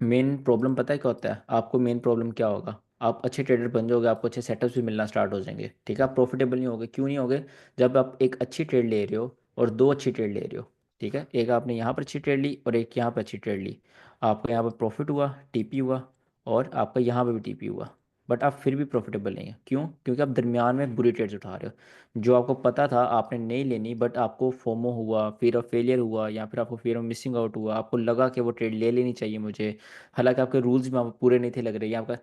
मेन प्रॉब्लम पता है क्या होता है आपको? मेन प्रॉब्लम क्या होगा? आप अच्छे ट्रेडर बन जाओगे, आपको अच्छे सेटअप्स भी मिलना स्टार्ट हो जाएंगे, ठीक है। आप प्रॉफिटेबल नहीं होगे, क्यों नहीं होगे? जब आप एक अच्छी ट्रेड ले रहे हो और दो अच्छी ट्रेड ले रहे हो, ठीक है। एक आपने यहाँ पर अच्छी ट्रेड ली और एक यहाँ पर अच्छी ट्रेड ली, आपका यहाँ पर प्रॉफिट हुआ, टीपी हुआ, और आपका यहाँ पर भी टीपी हुआ, बट आप फिर भी प्रॉफिटेबल नहीं है। क्यों? क्योंकि आप दरमियान में बुरी ट्रेड्स उठा रहे हो, जो आपको पता था आपने नहीं लेनी, बट आपको फोमो हुआ, फियर ऑफ फेलियर हुआ, या फिर आपको फियर ऑफ मिसिंग आउट हुआ, आपको लगा कि वो ट्रेड ले लेनी चाहिए मुझे, हालांकि आपके रूल्स भी वहाँ पर पूरे नहीं थे लग रहे हैं आपका।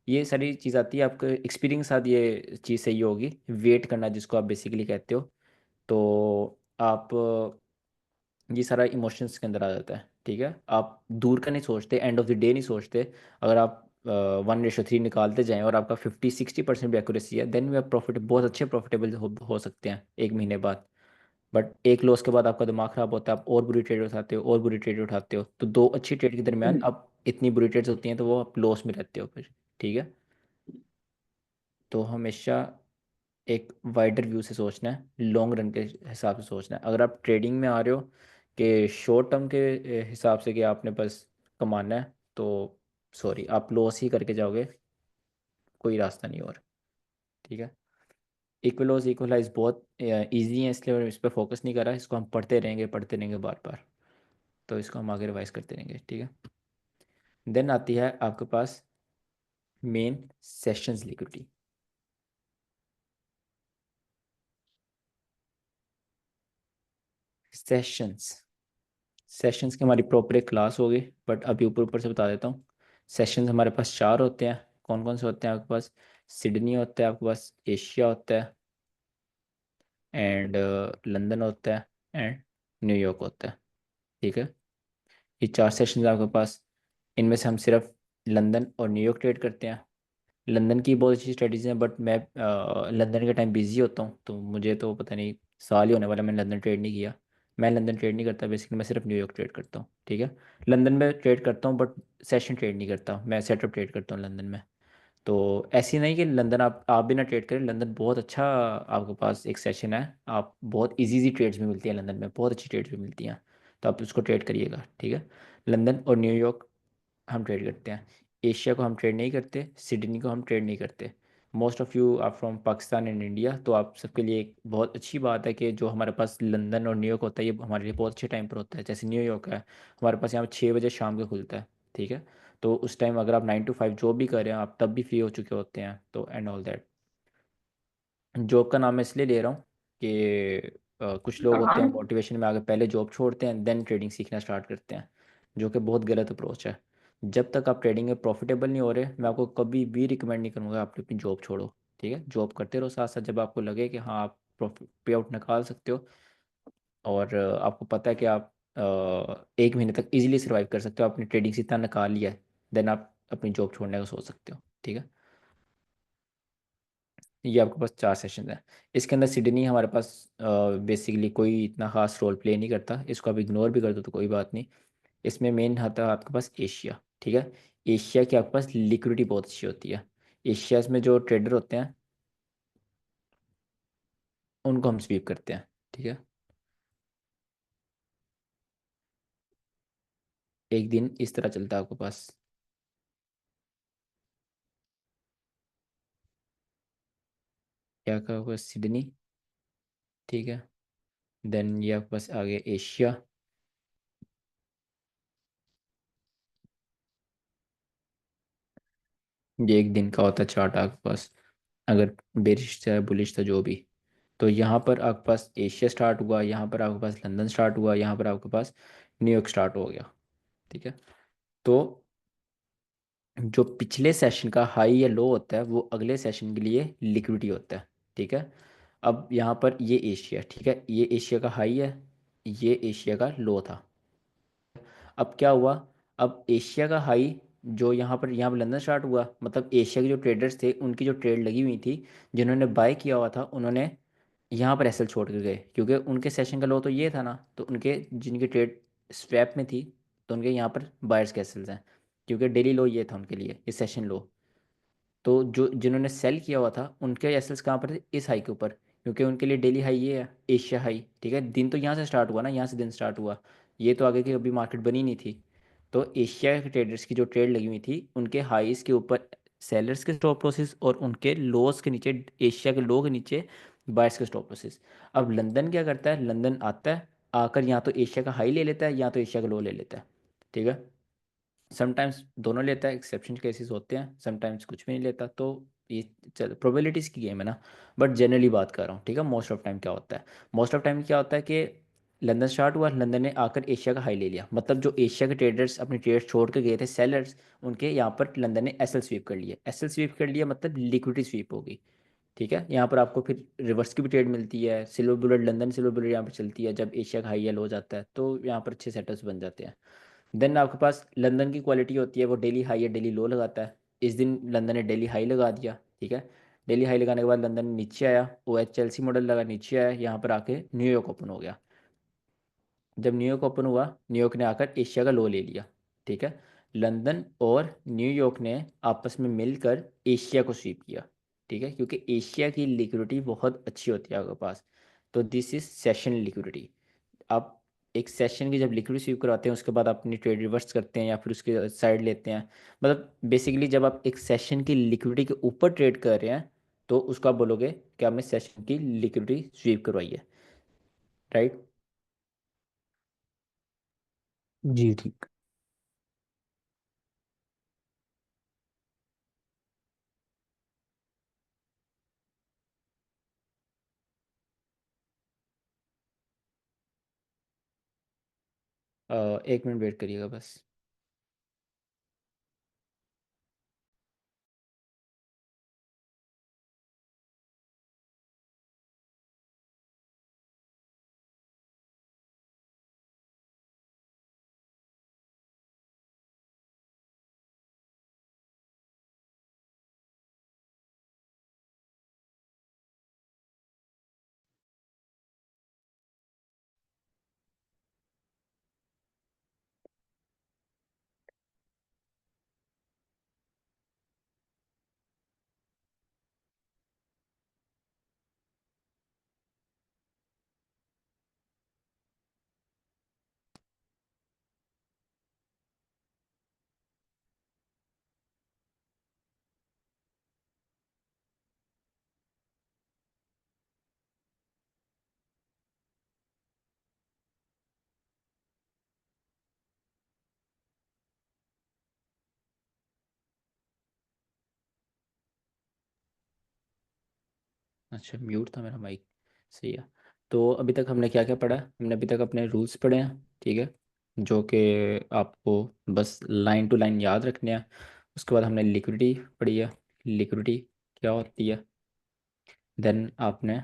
ये सारी चीज़ आती है आपके एक्सपीरियंस के साथ, ये चीज़ सही होगी। वेट करना जिसको आप बेसिकली कहते हो, तो आप ये सारा इमोशंस के अंदर आ जाता है, ठीक है। आप दूर का नहीं सोचते, एंड ऑफ द डे नहीं सोचते। अगर आप 1:3 निकालते जाएं और आपका 50-60% भी एक्यूरेसी है, देन भी आप प्रॉफिट बहुत अच्छे प्रॉफिटेबल हो सकते हैं एक महीने बाद। बट एक लॉस के बाद आपका दिमाग खराब होता है, आप और बुरी ट्रेड उठाते हो और बुरी ट्रेड उठाते हो, तो दो अच्छी ट्रेड के दरमियान अब इतनी बुरी ट्रेड्स होती हैं तो वो आप लॉस में रहते हो फिर, ठीक है। तो हमेशा एक वाइडर व्यू से सोचना है, लॉन्ग रन के हिसाब से सोचना है। अगर आप ट्रेडिंग में आ रहे हो कि शॉर्ट टर्म के हिसाब से कि आपने बस कमाना है, तो सॉरी, आप लॉस ही करके जाओगे, कोई रास्ता नहीं और, ठीक है। इक्वलोज इक्वलाइज बहुत इजी है, इसलिए मैं इस पर फोकस नहीं कर रहा, इसको हम पढ़ते रहेंगे बार बार। तो इसको हम आगे रिवाइज करते रहेंगे, ठीक है। देन आती है आपके पास main sessions liquidity. Sessions, sessions की हमारी प्रॉपर एक क्लास होगी, बट अभी ऊपर ऊपर से बता देता हूँ। सेशंस हमारे पास चार होते हैं। कौन कौन से होते हैं आपके पास? सिडनी होता है आपके पास, एशिया होता है, एंड लंदन होता है, एंड न्यूयॉर्क होता है, ठीक है। ये चार सेशंस आपके पास। इनमें से हम सिर्फ लंदन और न्यूयॉर्क ट्रेड करते हैं। लंदन की बहुत अच्छी स्ट्रेटजीज हैं, बट मैं लंदन के टाइम बिजी होता हूँ, तो मुझे तो पता नहीं, साल ही होने वाला मैंने लंदन ट्रेड नहीं किया। मैं लंदन ट्रेड नहीं करता बेसिकली, मैं सिर्फ न्यूयॉर्क ट्रेड करता हूँ, ठीक है। लंदन में ट्रेड करता हूँ बट सेशन ट्रेड नहीं करता, मैं सेटअप ट्रेड करता हूँ लंदन में। तो ऐसी नहीं कि लंदन आप भी ना ट्रेड करें, लंदन बहुत अच्छा आपके पास एक सेशन है। आप बहुत इजी इजी ट्रेड्स भी मिलती हैं लंदन में, बहुत अच्छी ट्रेड्स भी मिलती हैं, तो आप उसको ट्रेड करिएगा, ठीक है। लंदन और न्यूयॉर्क हम ट्रेड करते हैं। एशिया को हम ट्रेड नहीं करते, सिडनी को हम ट्रेड नहीं करते। Most of you are from Pakistan and India, तो आप सबके लिए एक बहुत अच्छी बात है कि जो हमारे पास लंदन और न्यूयॉर्क होता है, ये हमारे लिए बहुत अच्छे टाइम पर होता है। जैसे न्यूयॉर्क है, हमारे पास यहाँ 6 बजे शाम को खुलता है, ठीक है। तो उस टाइम अगर आप 9 to 5 जॉब भी कर रहे हैं, आप तब भी फ्री हो चुके होते हैं, तो एंड ऑल दैट। जॉब का नाम मैं इसलिए ले रहा हूँ कि कुछ लोग होते हैं मोटिवेशन में आगे पहले जॉब छोड़ते हैं देन ट्रेडिंग सीखना स्टार्ट करते हैं, जो कि बहुत गलत अप्रोच है। जब तक आप ट्रेडिंग में प्रॉफिटेबल नहीं हो रहे, मैं आपको कभी भी रिकमेंड नहीं करूँगा आप अपनी जॉब छोड़ो, ठीक है। जॉब करते रहो साथ साथ, जब आपको लगे कि हाँ आप प्रॉफिट पे आउट निकाल सकते हो, और आपको पता है कि आप 1 महीने तक इजीली सर्वाइव कर सकते हो, आपने ट्रेडिंग से इतना निकाल लिया है, देन आप अपनी जॉब छोड़ने का सोच सकते हो, ठीक है। ये आपके पास चार सेशन है। इसके अंदर सिडनी हमारे पास बेसिकली कोई इतना खास रोल प्ले नहीं करता, इसको आप इग्नोर भी कर दो तो कोई बात नहीं। इसमें मेन आता है आपके पास एशिया, ठीक है। एशिया की आपके पास लिक्विडिटी बहुत अच्छी होती है। एशिया में जो ट्रेडर होते हैं उनको हम स्वीप करते हैं, ठीक है। एक दिन इस तरह चलता है आपके पास। क्या का आपके पास सिडनी, ठीक है। देन ये आपके पास आ गया एशिया। ये एक दिन का होता है चार्ट आपके पास, अगर बेरिश था बुलिश था जो भी। तो यहाँ पर आपके पास एशिया स्टार्ट हुआ, यहाँ पर आपके पास लंदन स्टार्ट हुआ, यहाँ पर आपके पास न्यूयॉर्क स्टार्ट हो गया, ठीक है। तो जो पिछले सेशन का हाई या लो होता है वो अगले सेशन के लिए लिक्विडिटी होता है, ठीक है। अब यहाँ पर ये एशिया, ठीक है, ये एशिया का हाई है, ये एशिया का लो था। अब क्या हुआ? अब एशिया का हाई जो यहाँ पर लंदन स्टार्ट हुआ, मतलब एशिया के जो ट्रेडर्स थे उनकी जो ट्रेड लगी हुई थी, जिन्होंने बाय किया हुआ था, उन्होंने यहाँ पर एसएल छोड़ के गए, क्योंकि उनके सेशन का लो तो ये था ना, तो उनके जिनकी ट्रेड स्वैप में थी, तो उनके यहाँ पर बायर्स के एसएल्स हैं, क्योंकि डेली लो ये था उनके लिए, ये सेशन लो। तो जो जिन्होंने सेल किया हुआ था उनके एसएल्स कहाँ पर थे? इस हाई के ऊपर, क्योंकि उनके लिए डेली हाई ये है, एशिया हाई, ठीक है। दिन तो यहाँ से स्टार्ट हुआ ना, यहाँ से दिन स्टार्ट हुआ, ये तो आगे की अभी मार्केट बनी नहीं थी। तो एशिया के ट्रेडर्स की जो ट्रेड लगी हुई थी उनके हाईस के ऊपर सेलर्स के स्टॉप लॉसेस, और उनके लोस के नीचे, एशिया के लो के नीचे बायर्स के स्टॉप लॉसेस। अब लंदन क्या करता है? लंदन आता है, आकर यहाँ तो एशिया का हाई ले लेता है, यहाँ तो एशिया का लो ले लेता है, ठीक है। समटाइम्स दोनों लेता है, एक्सेप्शन केसेस होते हैं, समटाइम्स कुछ भी नहीं लेता, तो ये चल प्रोबेबिलिटीज़ की गेम है ना। बट जनरली बात कर रहा हूँ, ठीक है। मोस्ट ऑफ टाइम क्या होता है? मोस्ट ऑफ टाइम क्या होता है कि लंदन स्टार्ट हुआ, लंदन ने आकर एशिया का हाई ले लिया, मतलब जो एशिया के ट्रेडर्स अपने ट्रेड्स छोड़ के गए थे सेलर्स, उनके यहाँ पर लंदन ने एसएल स्वीप कर लिया, एसएल स्वीप कर लिया मतलब लिक्विडिटी स्वीप होगी, ठीक है। यहाँ पर आपको फिर रिवर्स की भी ट्रेड मिलती है, silver bullet, London silver bullet यहाँ पर चलती है जब एशिया का हाई या लो जाता है, तो यहाँ पर अच्छे सेटअप्स बन जाते हैं। देन आपके पास लंदन की क्वालिटी होती है, वो डेली हाई या डेली लो लगाता है। इस दिन लंदन ने डेली हाई लगा दिया, ठीक है। डेली हाई लगाने के बाद लंदन नीचे आया, ओ एच चेल्सी मॉडल लगा, नीचे आया, यहाँ पर आके न्यूयॉर्क ओपन हो गया। जब न्यूयॉर्क ओपन हुआ, न्यूयॉर्क ने आकर एशिया का लो ले लिया, ठीक है। लंदन और न्यूयॉर्क ने आपस में मिलकर एशिया को स्वीप किया, ठीक है, क्योंकि एशिया की लिक्विडिटी बहुत अच्छी होती है आपके पास। तो दिस इज सेशन लिक्विडिटी। आप एक सेशन की जब लिक्विड स्वीप करवाते हैं उसके बाद आप अपनी ट्रेड रिवर्स करते हैं या फिर उसके साइड लेते हैं, मतलब बेसिकली जब आप एक सेशन की लिक्विडिटी के ऊपर ट्रेड कर रहे हैं, तो उसको आप बोलोगे कि आपने सेशन की लिक्विडिटी स्वीप करवाई है, राइट। जी ठीक। 1 मिनट वेट करिएगा बस। अच्छा, म्यूट था मेरा माइक। सही है। तो अभी तक हमने क्या क्या पढ़ा है? हमने अभी तक अपने रूल्स पढ़े हैं, ठीक है, जो कि आपको बस लाइन टू लाइन याद रखने हैं। उसके बाद हमने लिक्विडिटी पढ़ी है, लिक्विडिटी क्या होती है। देन आपने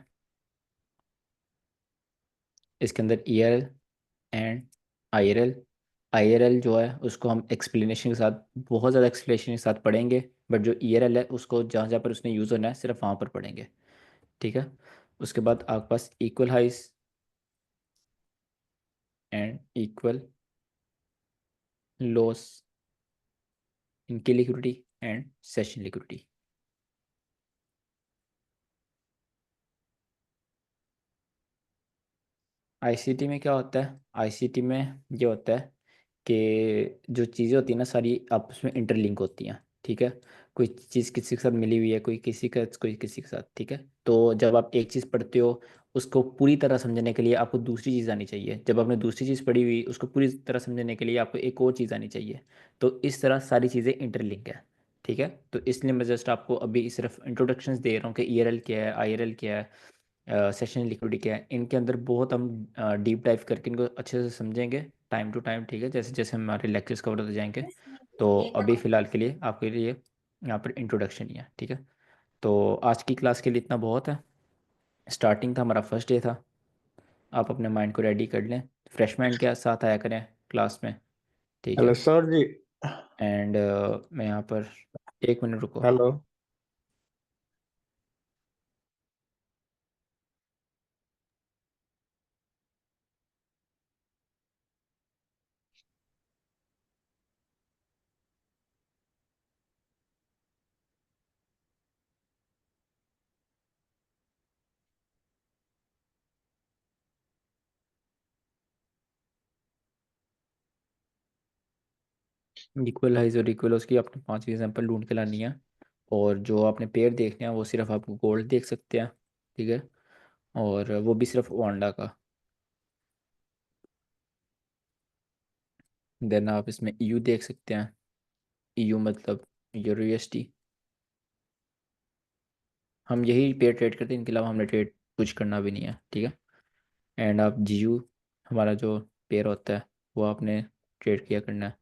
इसके अंदर ईआरएल एंड आईआरएल, आईआरएल जो है उसको हम एक्सप्लेनेशन के साथ, बहुत ज़्यादा एक्सप्लेनेशन के साथ पढ़ेंगे, बट जो ईआरएल है उसको जहाँ जहाँ पर उसने यूज़ होना है सिर्फ वहाँ पर पढ़ेंगे, ठीक है। उसके बाद आपके पास equal highs and equal loss, इनकी liquidity and session liquidity. ICT में क्या होता है? आईसीटी में ये होता है कि जो चीज़ें होती हैं ना सारी आपस में इंटरलिंक होती हैं, ठीक है। कोई चीज़ किसी के साथ मिली हुई है, कोई किसी का, कोई किसी के साथ, ठीक है। तो जब आप एक चीज़ पढ़ते हो उसको पूरी तरह समझने के लिए आपको दूसरी चीज़ आनी चाहिए, जब आपने दूसरी चीज़ पढ़ी हुई उसको पूरी तरह समझने के लिए आपको एक और चीज़ आनी चाहिए। तो इस तरह सारी चीज़ें इंटरलिंक है, ठीक है। तो इसलिए मैं जस्ट आपको अभी सिर्फ इंट्रोडक्शंस दे रहा हूँ कि ईआरएल क्या है, आईआरएल क्या है, सेशन लिक्विडिटी क्या है। इनके अंदर बहुत हम डीप डाइव करके इनको अच्छे से समझेंगे टाइम टू टाइम, ठीक है, जैसे जैसे हमारे लेक्चर्स कवर होते जाएंगे। तो अभी फ़िलहाल के लिए आपके लिए यहाँ पर इंट्रोडक्शन ही है, ठीक है। तो आज की क्लास के लिए इतना बहुत है। स्टार्टिंग था, हमारा फर्स्ट डे था। आप अपने माइंड को रेडी कर लें, फ्रेश माइंड के साथ आया करें क्लास में, ठीक हेलो है। Sir ji. एंड मैं यहाँ पर, 1 मिनट रुको। हेलो। इक्वल हाइज और इक्वल उसकी आपने 5 एग्जाम्पल ढूंढ के लानी है। और जो आपने पेयर देखने हैं वो सिर्फ आप गोल्ड देख सकते हैं, ठीक है, और वो भी सिर्फ वांडा का। देन आप इसमें ईयू देख सकते हैं, ईयू मतलब यूरो यूएसडी। हम यही पेयर ट्रेड करते हैं, इनके अलावा हमने ट्रेड कुछ करना भी नहीं है, ठीक है। एंड आप जीयू, हमारा जो पेयर होता है वो आपने ट्रेड किया करना है।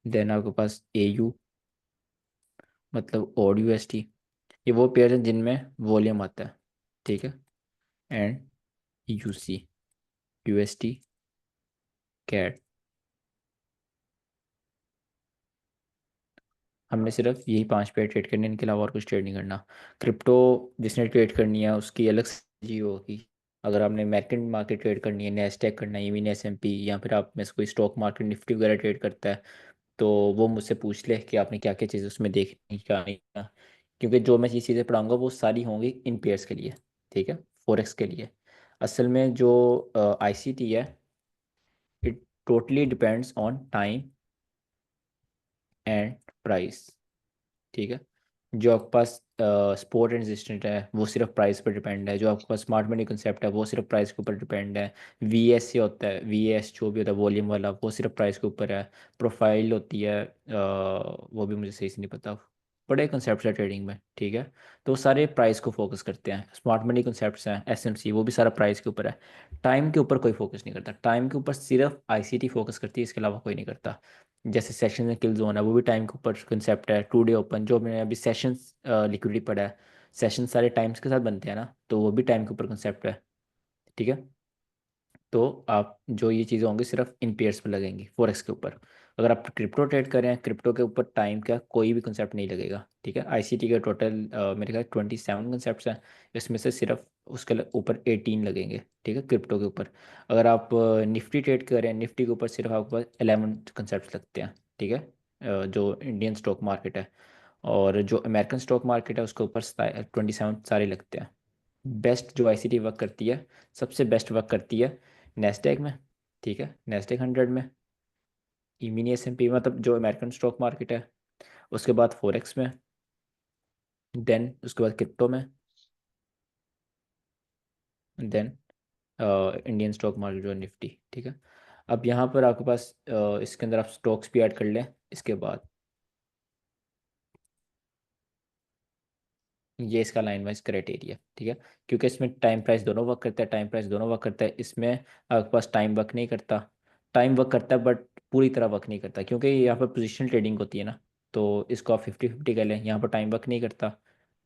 देन आपके पास एयू मतलब ओड यूएसडी, ये वो पेयर हैं जिनमें वॉल्यूम आता है, ठीक है। एंड यूसी, यूएसडी कैट। हमने सिर्फ यही 5 पेयर ट्रेड करने हैं, इनके अलावा और कुछ ट्रेड नहीं करना। क्रिप्टो जिसने ट्रेड करनी है उसकी अलग जी होगी। अगर आपने अमेरिकन मार्केट ट्रेड करनी है, नैस्डैक करना है, इवन एसएमपी, या फिर आप में से कोई स्टॉक मार्केट निफ्टी वगैरह ट्रेड करता है, तो वो मुझसे पूछ ले कि आपने क्या क्या चीज़ें उसमें देखनी क्या नहीं है। क्योंकि जो मैं ये चीज़ें पढ़ाऊंगा वो सारी होंगी इन पेयर्स के लिए, ठीक है, फॉरेक्स के लिए। असल में जो आईसीटी है, it totally depends on time and price, ठीक है। जो आपके पास स्पोर्ट एंड रेजिस्टेंट है वो सिर्फ प्राइस पर डिपेंड है। जो आपके पास स्मार्ट मनी कंसेप्ट है वो सिर्फ प्राइस के ऊपर डिपेंड है। वी एस से होता है, वी एस जो भी होता है वॉल्यूम वाला, वो सिर्फ प्राइस के ऊपर है। प्रोफाइल होती है वो भी मुझे सही से नहीं पता। बड़े कंसेप्ट है ट्रेडिंग में, ठीक है। तो वो सारे प्राइस को फोकस करते हैं। स्मार्ट मनी कंसेप्ट्स हैं, एस एम सी, वो भी सारा प्राइस के ऊपर है। टाइम के ऊपर कोई फोकस नहीं करता। टाइम के ऊपर सिर्फ आई सी टी फोकस करती है, इसके अलावा कोई नहीं करता। जैसे सेशन में किल जोन है, वो भी टाइम के ऊपर कंसेप्ट है। टू डे ओपन जो मैंने अभी सेशंस लिक्विडिटी पढ़ा है, सेशन सारे टाइम्स के साथ बनते हैं ना, तो वो भी टाइम के ऊपर कंसेप्ट है, ठीक है। तो आप जो ये चीज़ें होंगी सिर्फ इन पेयर्स पर लगेंगी फॉरेक्स के ऊपर। अगर आप क्रिप्टो ट्रेड कर रहे हैं, क्रिप्टो के ऊपर टाइम का कोई भी कंसेप्ट नहीं लगेगा, ठीक है। आईसीटी के टोटल मेरे ख्याल 27 कंसेप्ट हैं, इसमें से सिर्फ उसके ऊपर 18 लगेंगे, ठीक है, क्रिप्टो के ऊपर। अगर आप निफ्टी ट्रेड कर रहे हैं, निफ्टी के ऊपर सिर्फ आपके पास 11 कंसेप्ट लगते हैं, ठीक है। जो इंडियन स्टॉक मार्केट है और जो अमेरिकन स्टॉक मार्केट है उसके ऊपर 27 सारे लगते हैं। बेस्ट जो आईसीटी वर्क करती है, सबसे बेस्ट वर्क करती है नेस्डैक में, ठीक है, नेस्डैक 100 में, मिनी एस एम पी, मतलब जो अमेरिकन स्टॉक मार्केट है। उसके बाद फॉरेक्स में, देन उसके बाद क्रिप्टो में, देन इंडियन स्टॉक मार्केट जो निफ्टी, ठीक है। अब यहाँ पर आपके पास इसके अंदर आप स्टॉक्स भी ऐड कर लें इसके बाद। ये इसका लाइन वाइज क्राइटेरिया, ठीक है। क्योंकि इसमें टाइम प्राइस दोनों वर्क करता है, टाइम प्राइस दोनों वर्क करता है। इसमें आपके पास टाइम वर्क नहीं करता। टाइम वर्क करता है बट पूरी तरह वर्क नहीं करता, क्योंकि यहाँ पर पोजिशन ट्रेडिंग होती है ना। तो इसको आप 50-50 कर लें, यहाँ पर टाइम वर्क नहीं करता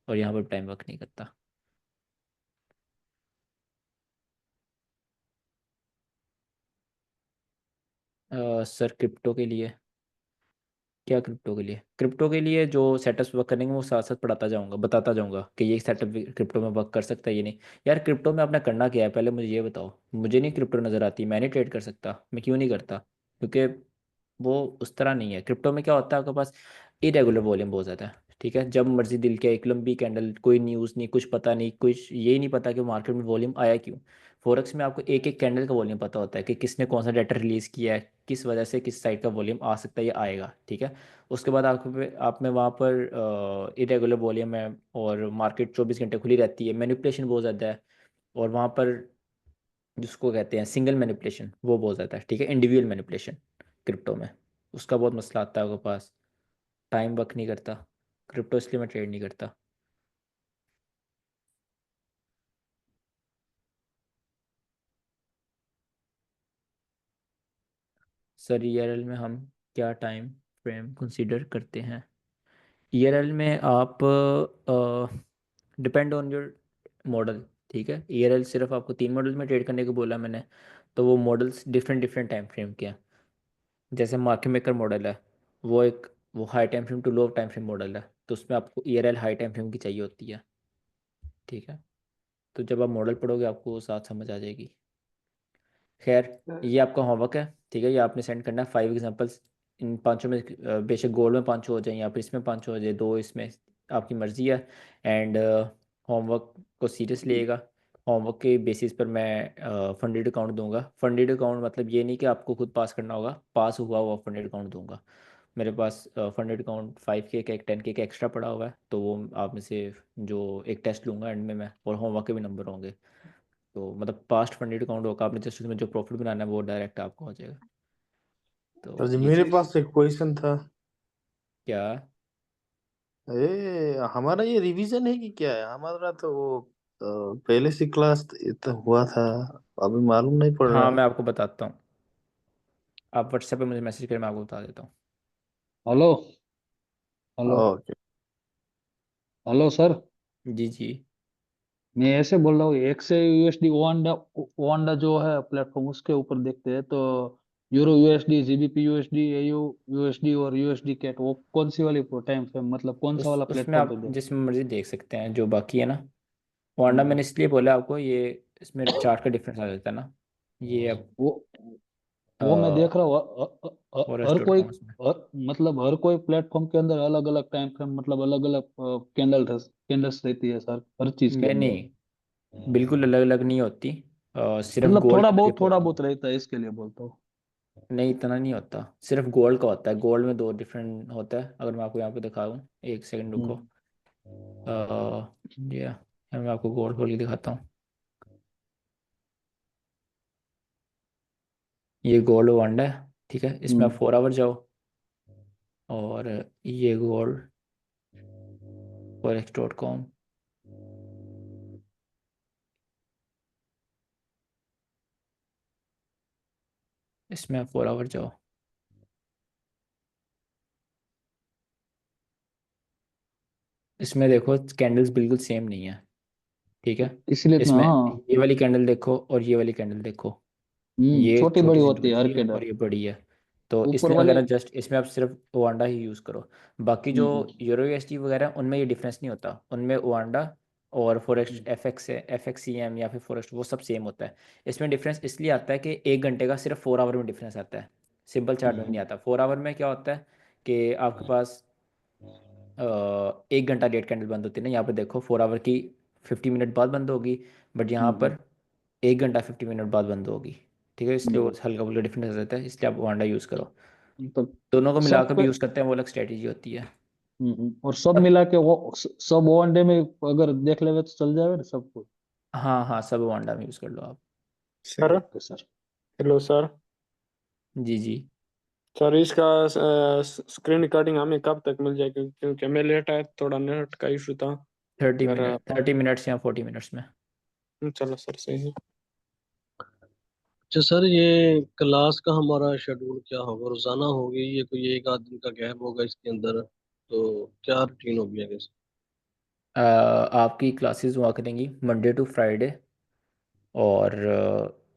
और यहाँ पर टाइम वर्क नहीं करता। सर क्रिप्टो के लिए क्या, क्रिप्टो के लिए, क्रिप्टो के लिए जो सेटअप्स वर्क करेंगे वो साथ साथ पढ़ाता जाऊंगा, बताता जाऊंगा कि ये सेटअप क्रिप्टो में वर्क कर सकता है ये नहीं। यार क्रिप्टो में आपने करना क्या है पहले मुझे ये बताओ। मुझे नहीं क्रिप्टो नज़र आती, मैं नहीं ट्रेड कर सकता, मैं क्यों नहीं करता? क्योंकि वो उस तरह नहीं है। क्रिप्टो में क्या होता है, आपके पास इरेगुलर वॉल्यूम बहुत ज़्यादा है, ठीक है। जब मर्जी दिल के एक लंबी कैंडल, कोई न्यूज़ नहीं, कुछ पता नहीं, कुछ यही नहीं पता कि मार्केट में वॉल्यूम आया क्यों। फॉरेक्स में आपको एक एक कैंडल का वॉल्यूम पता होता है कि किसने कौन सा डाटा रिलीज़ किया है, किस वजह से किस साइड का वॉल्यूम आ सकता है या आएगा, ठीक है। उसके बाद आप में वहाँ पर इरेगुलर वॉल्यूम है और मार्केट 24 घंटे खुली रहती है, मैनिपुलेशन बहुत ज़्यादा है। और वहाँ पर जिसको कहते हैं सिंगल मैनिपुलेशन वो बहुत ज़्यादा है, ठीक है, इंडिविजुअल मैनिपुलेशन क्रिप्टो में, उसका बहुत मसला आता है आपके पास। टाइम वर्क नहीं करता क्रिप्टो, इसलिए मैं ट्रेड नहीं करता। सर ईआरएल में हम क्या टाइम फ्रेम कंसीडर करते हैं? ईआरएल में आप डिपेंड ऑन योर मॉडल, ठीक है। ईआरएल सिर्फ आपको 3 मॉडल में ट्रेड करने को बोला मैंने, तो वो models different different time frame के हैं। जैसे मार्केट मेकर मॉडल है, वो high time frame to low time frame model है, तो उसमें आपको ईआरएल हाई टाइम फ्रेम की चाहिए होती है, ठीक है। तो जब आप मॉडल पढ़ोगे आपको वो साथ समझ आ जाएगी। खैर ये आपका होमवर्क है, ठीक है। ये आपने सेंड करना है 5 एग्जांपल्स। इन पांचों में बेशक गोल्ड में 5 हो जाए या फिर इसमें 5 हो जाए, दो इसमें, आपकी मर्जी है। एंड होमवर्क को सीरियस लिएगा। होमवर्क के बेसिस पर मैं फंडेड अकाउंट दूंगा। फंडेड अकाउंट मतलब ये नहीं कि आपको खुद पास करना होगा, पास हुआ हुआ फंडेड अकाउंट दूंगा। मेरे पास फंडेड अकाउंट 5K का, एक 10K का एक्स्ट्रा पड़ा हुआ है, तो वो आप में से जो एक टेस्ट लूंगा एंड में मैं, और होमवर्क के भी नंबर होंगे। तो मतलब पास्ट फंडेड अकाउंट होगा, आपने जस्ट उसमें जो प्रॉफिट बनाना है वो डायरेक्ट आपको हो जाएगा। सर तो जी ये मेरे चीज़ पास एक क्वेश्चन था। क्या। हमारा ये रिवीजन है कि क्या है? हमारा तो वो पहले से क्लास तो हुआ था, अभी मालूम नहीं पड़ हाँ रहा। मैं आपको बताता हूँ, आप व्हाट्सएप पे मुझे मैसेज करें, मैं आपको बता देता हूँ। Hello. Hello. Okay. Hello sir. जी जी। मैं ऐसे बोल रहा हूँ, एक से यूएसडी ओवांडा, ओवांडा जो है प्लेटफॉर्म, उसके ऊपर देखते हैं तो euro USD, GBP USD, AU USD और यूएसडी कैट, वो कौन सी वाली टाइम फ्रेम, मतलब कौन सा वाला उसमें प्लेटफॉर्म पे आप देख? जिसमें मर्जी देख सकते हैं, जो बाकी है ना। वांडा हम्म। मैंने इसलिए बोला आपको, ये इसमें चार्ट का डिफरेंस आ जाता है ना। ये अब वो वो मैं देख रहा हूँ, फॉरेस्ट हर डॉट कोई, कॉम उसमें। मतलब हर कोई प्लेटफॉर्म के अंदर अलग अलग टाइम फ्रेम, मतलब अलग अलग कैंडल्स रहती है सर, हर चीज के मैं अंदर। नहीं, बिल्कुल अलग अलग नहीं होती। सिर्फ मतलब गोल्ड थोड़ा का बहुत, देखो। थोड़ा बहुत रहता है, इसके लिए बोलता हूँ। नहीं इतना नहीं होता, सिर्फ गोल्ड का होता है। गोल्ड में दो डिफरेंट होता है, अगर मैं आपको यहाँ पे दिखाऊँ, एक सेकंड हम्म। रुको। ये मैं आपको गोल्ड खोल के दिखाता हूँ। ये गोल्ड बॉन्ड है, ठीक है, इसमें आप 4 आवर जाओ, और ये गोल्ड forex.com, इसमें आप 4 आवर जाओ। इसमें देखो कैंडल्स बिल्कुल सेम नहीं है, ठीक है। इसलिए तो इसमें हाँ। ये वाली कैंडल देखो और ये वाली कैंडल देखो, ये छोटी बड़ी छोटी सी होती है डोजी हर है कैडर। और ये बड़ी है। तो ऊपर इसमें वाली। अगर जस्ट इसमें आप सिर्फ ओवांडा ही यूज़ करो। बाकी जो हम्म यूरो यूएसडी वगैरह हैं, उनमें ये डिफरेंस नहीं होता, उनमें ओवांडा और फॉरेक्स एफएक्स है, एफएक्सीएम या फिर फॉरेक्स, वो सब सेम होता है। इसमें डिफरेंस इसलिए आता है कि 1 घंटे का सिर्फ 4 आवर में डिफरेंस आता है, सिंपल चार्ट में नहीं हम्म आता। 4 आवर में क्या होता है कि आपके पास 1 घंटा लेट कैंडल बंद होती है ना, यहाँ पर देखो 4 आवर की 50 मिनट बाद बंद होगी, बट यहाँ हम्म पर 1 घंटा 50 मिनट बाद बंद होगी, ठीक है। इसलिए वो हम्म। हल्का फुल्का डिफरेंस रहता है, इसलिए आप वांडा यूज़ करो। तो दोनों को सब मिलाकर पे। भी यूज़ करते हैं, वो अलग स्ट्रेटेजी होती है। और सब और मिला के वो सब वनडे में अगर देख लेवे तो चल जाएगा ना सबको। हाँ हाँ, सब वांडा में यूज़ कर लो आप। Sir. Okay sir. Hello sir. जी जी। सर इसका स्क्रीन रिकॉर्डिंग हमें कब तक मिल जाएगी, क्योंकि हमें लेट आया, थोड़ा नेट का इशू था। 30 मिनट, अगर 30 मिनट्स या 40 मिनट्स में। चलो सर, सही है। अच्छा सर, ये क्लास का हमारा शेड्यूल क्या होगा? रोजाना होगी ये कोई एक आध दिन का गैप होगा इसके अंदर? तो क्या रूटीन होगी आगे से? आपकी क्लासेस हुआ करेंगी मंडे टू फ्राइडे, और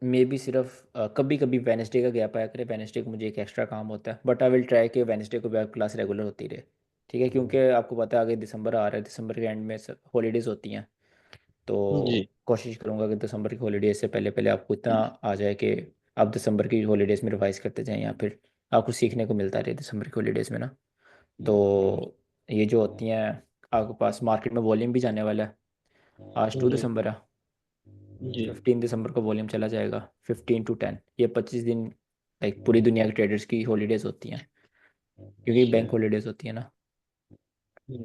मे बी सिर्फ कभी कभी वेनसडे का गैप आया करे, वेनसडे को मुझे एक एक्स्ट्रा काम होता है, बट आई विल ट्राई कि वेनसडे को भी आप क्लास रेगुलर होती रहे, ठीक है। क्योंकि आपको पता है आगे दिसंबर आ रहा है, दिसंबर के एंड में हॉलीडेज़ होती हैं, जी। तो कोशिश करूँगा कि दिसंबर की हॉलीडेज़ से पहले पहले आपको इतना आ जाए कि आप दिसंबर की हॉलीडेज़ में रिवाइज करते जाएं, या फिर आपको सीखने को मिलता रहे दिसंबर की हॉलीडेज़ में ना। तो ये जो होती हैं, आपके पास मार्केट में वॉल्यूम भी जाने वाला है। आज टू जी दिसंबर है, जी 15 दिसंबर को वॉल्यूम चला जाएगा, 15 to 10, ये 25 दिन लाइक पूरी दुनिया के ट्रेडर्स की हॉलीडेज़ होती हैं, क्योंकि बैंक हॉलीडेज़ होती है ना। जी।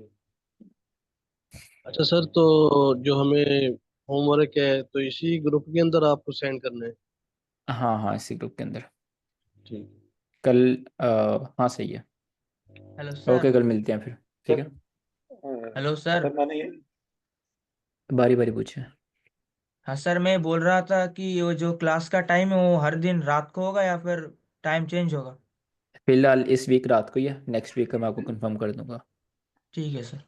अच्छा सर, तो जो हमें होमवर्क है तो इसी ग्रुप के अंदर आपको सेंड करना है? हाँ हाँ, इसी ग्रुप के अंदर। ठीक। कल हाँ सही है। Hello sir. ओके, कल मिलते हैं फिर, ठीक सर। है। Hello sir. सर मैंने बारी बारी पूछे। हाँ सर, मैं बोल रहा था कि वो जो क्लास का टाइम है वो हर दिन रात को होगा या फिर टाइम चेंज होगा? फिलहाल इस वीक रात को ही है, नेक्स्ट वीक का मैं आपको कंफर्म कर दूंगा। ठीक है सर।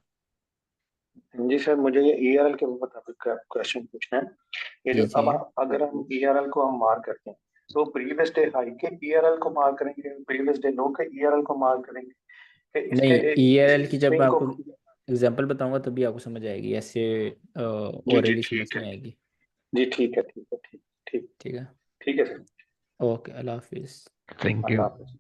जी सर, मुझे ये ईआरएल के मुताबिक क्वेश्चन पूछना है। ये जी जो जी। अब अगर हम ईआरएल को हम मार्क करते हैं, तो प्रीवियस डे हाई के ईआरएल को मार्क करेंगे, प्रीवियस डे लो के ईआरएल को मार्क करेंगे, कि नहीं, इसके ईएलएल इसकी की जब मैं स्विंग को। आपको एग्जांपल बताऊंगा तभी आपको समझ आएगी, ऐसे जी जी ओरली समझ ठीक है। नहीं आएगी। जी ठीक है, ठीक है, ठीक ठीक। ठीक है। ठीक है सर। ओके, अल्लाह हाफिज़। Thank Allah you. हाफिज।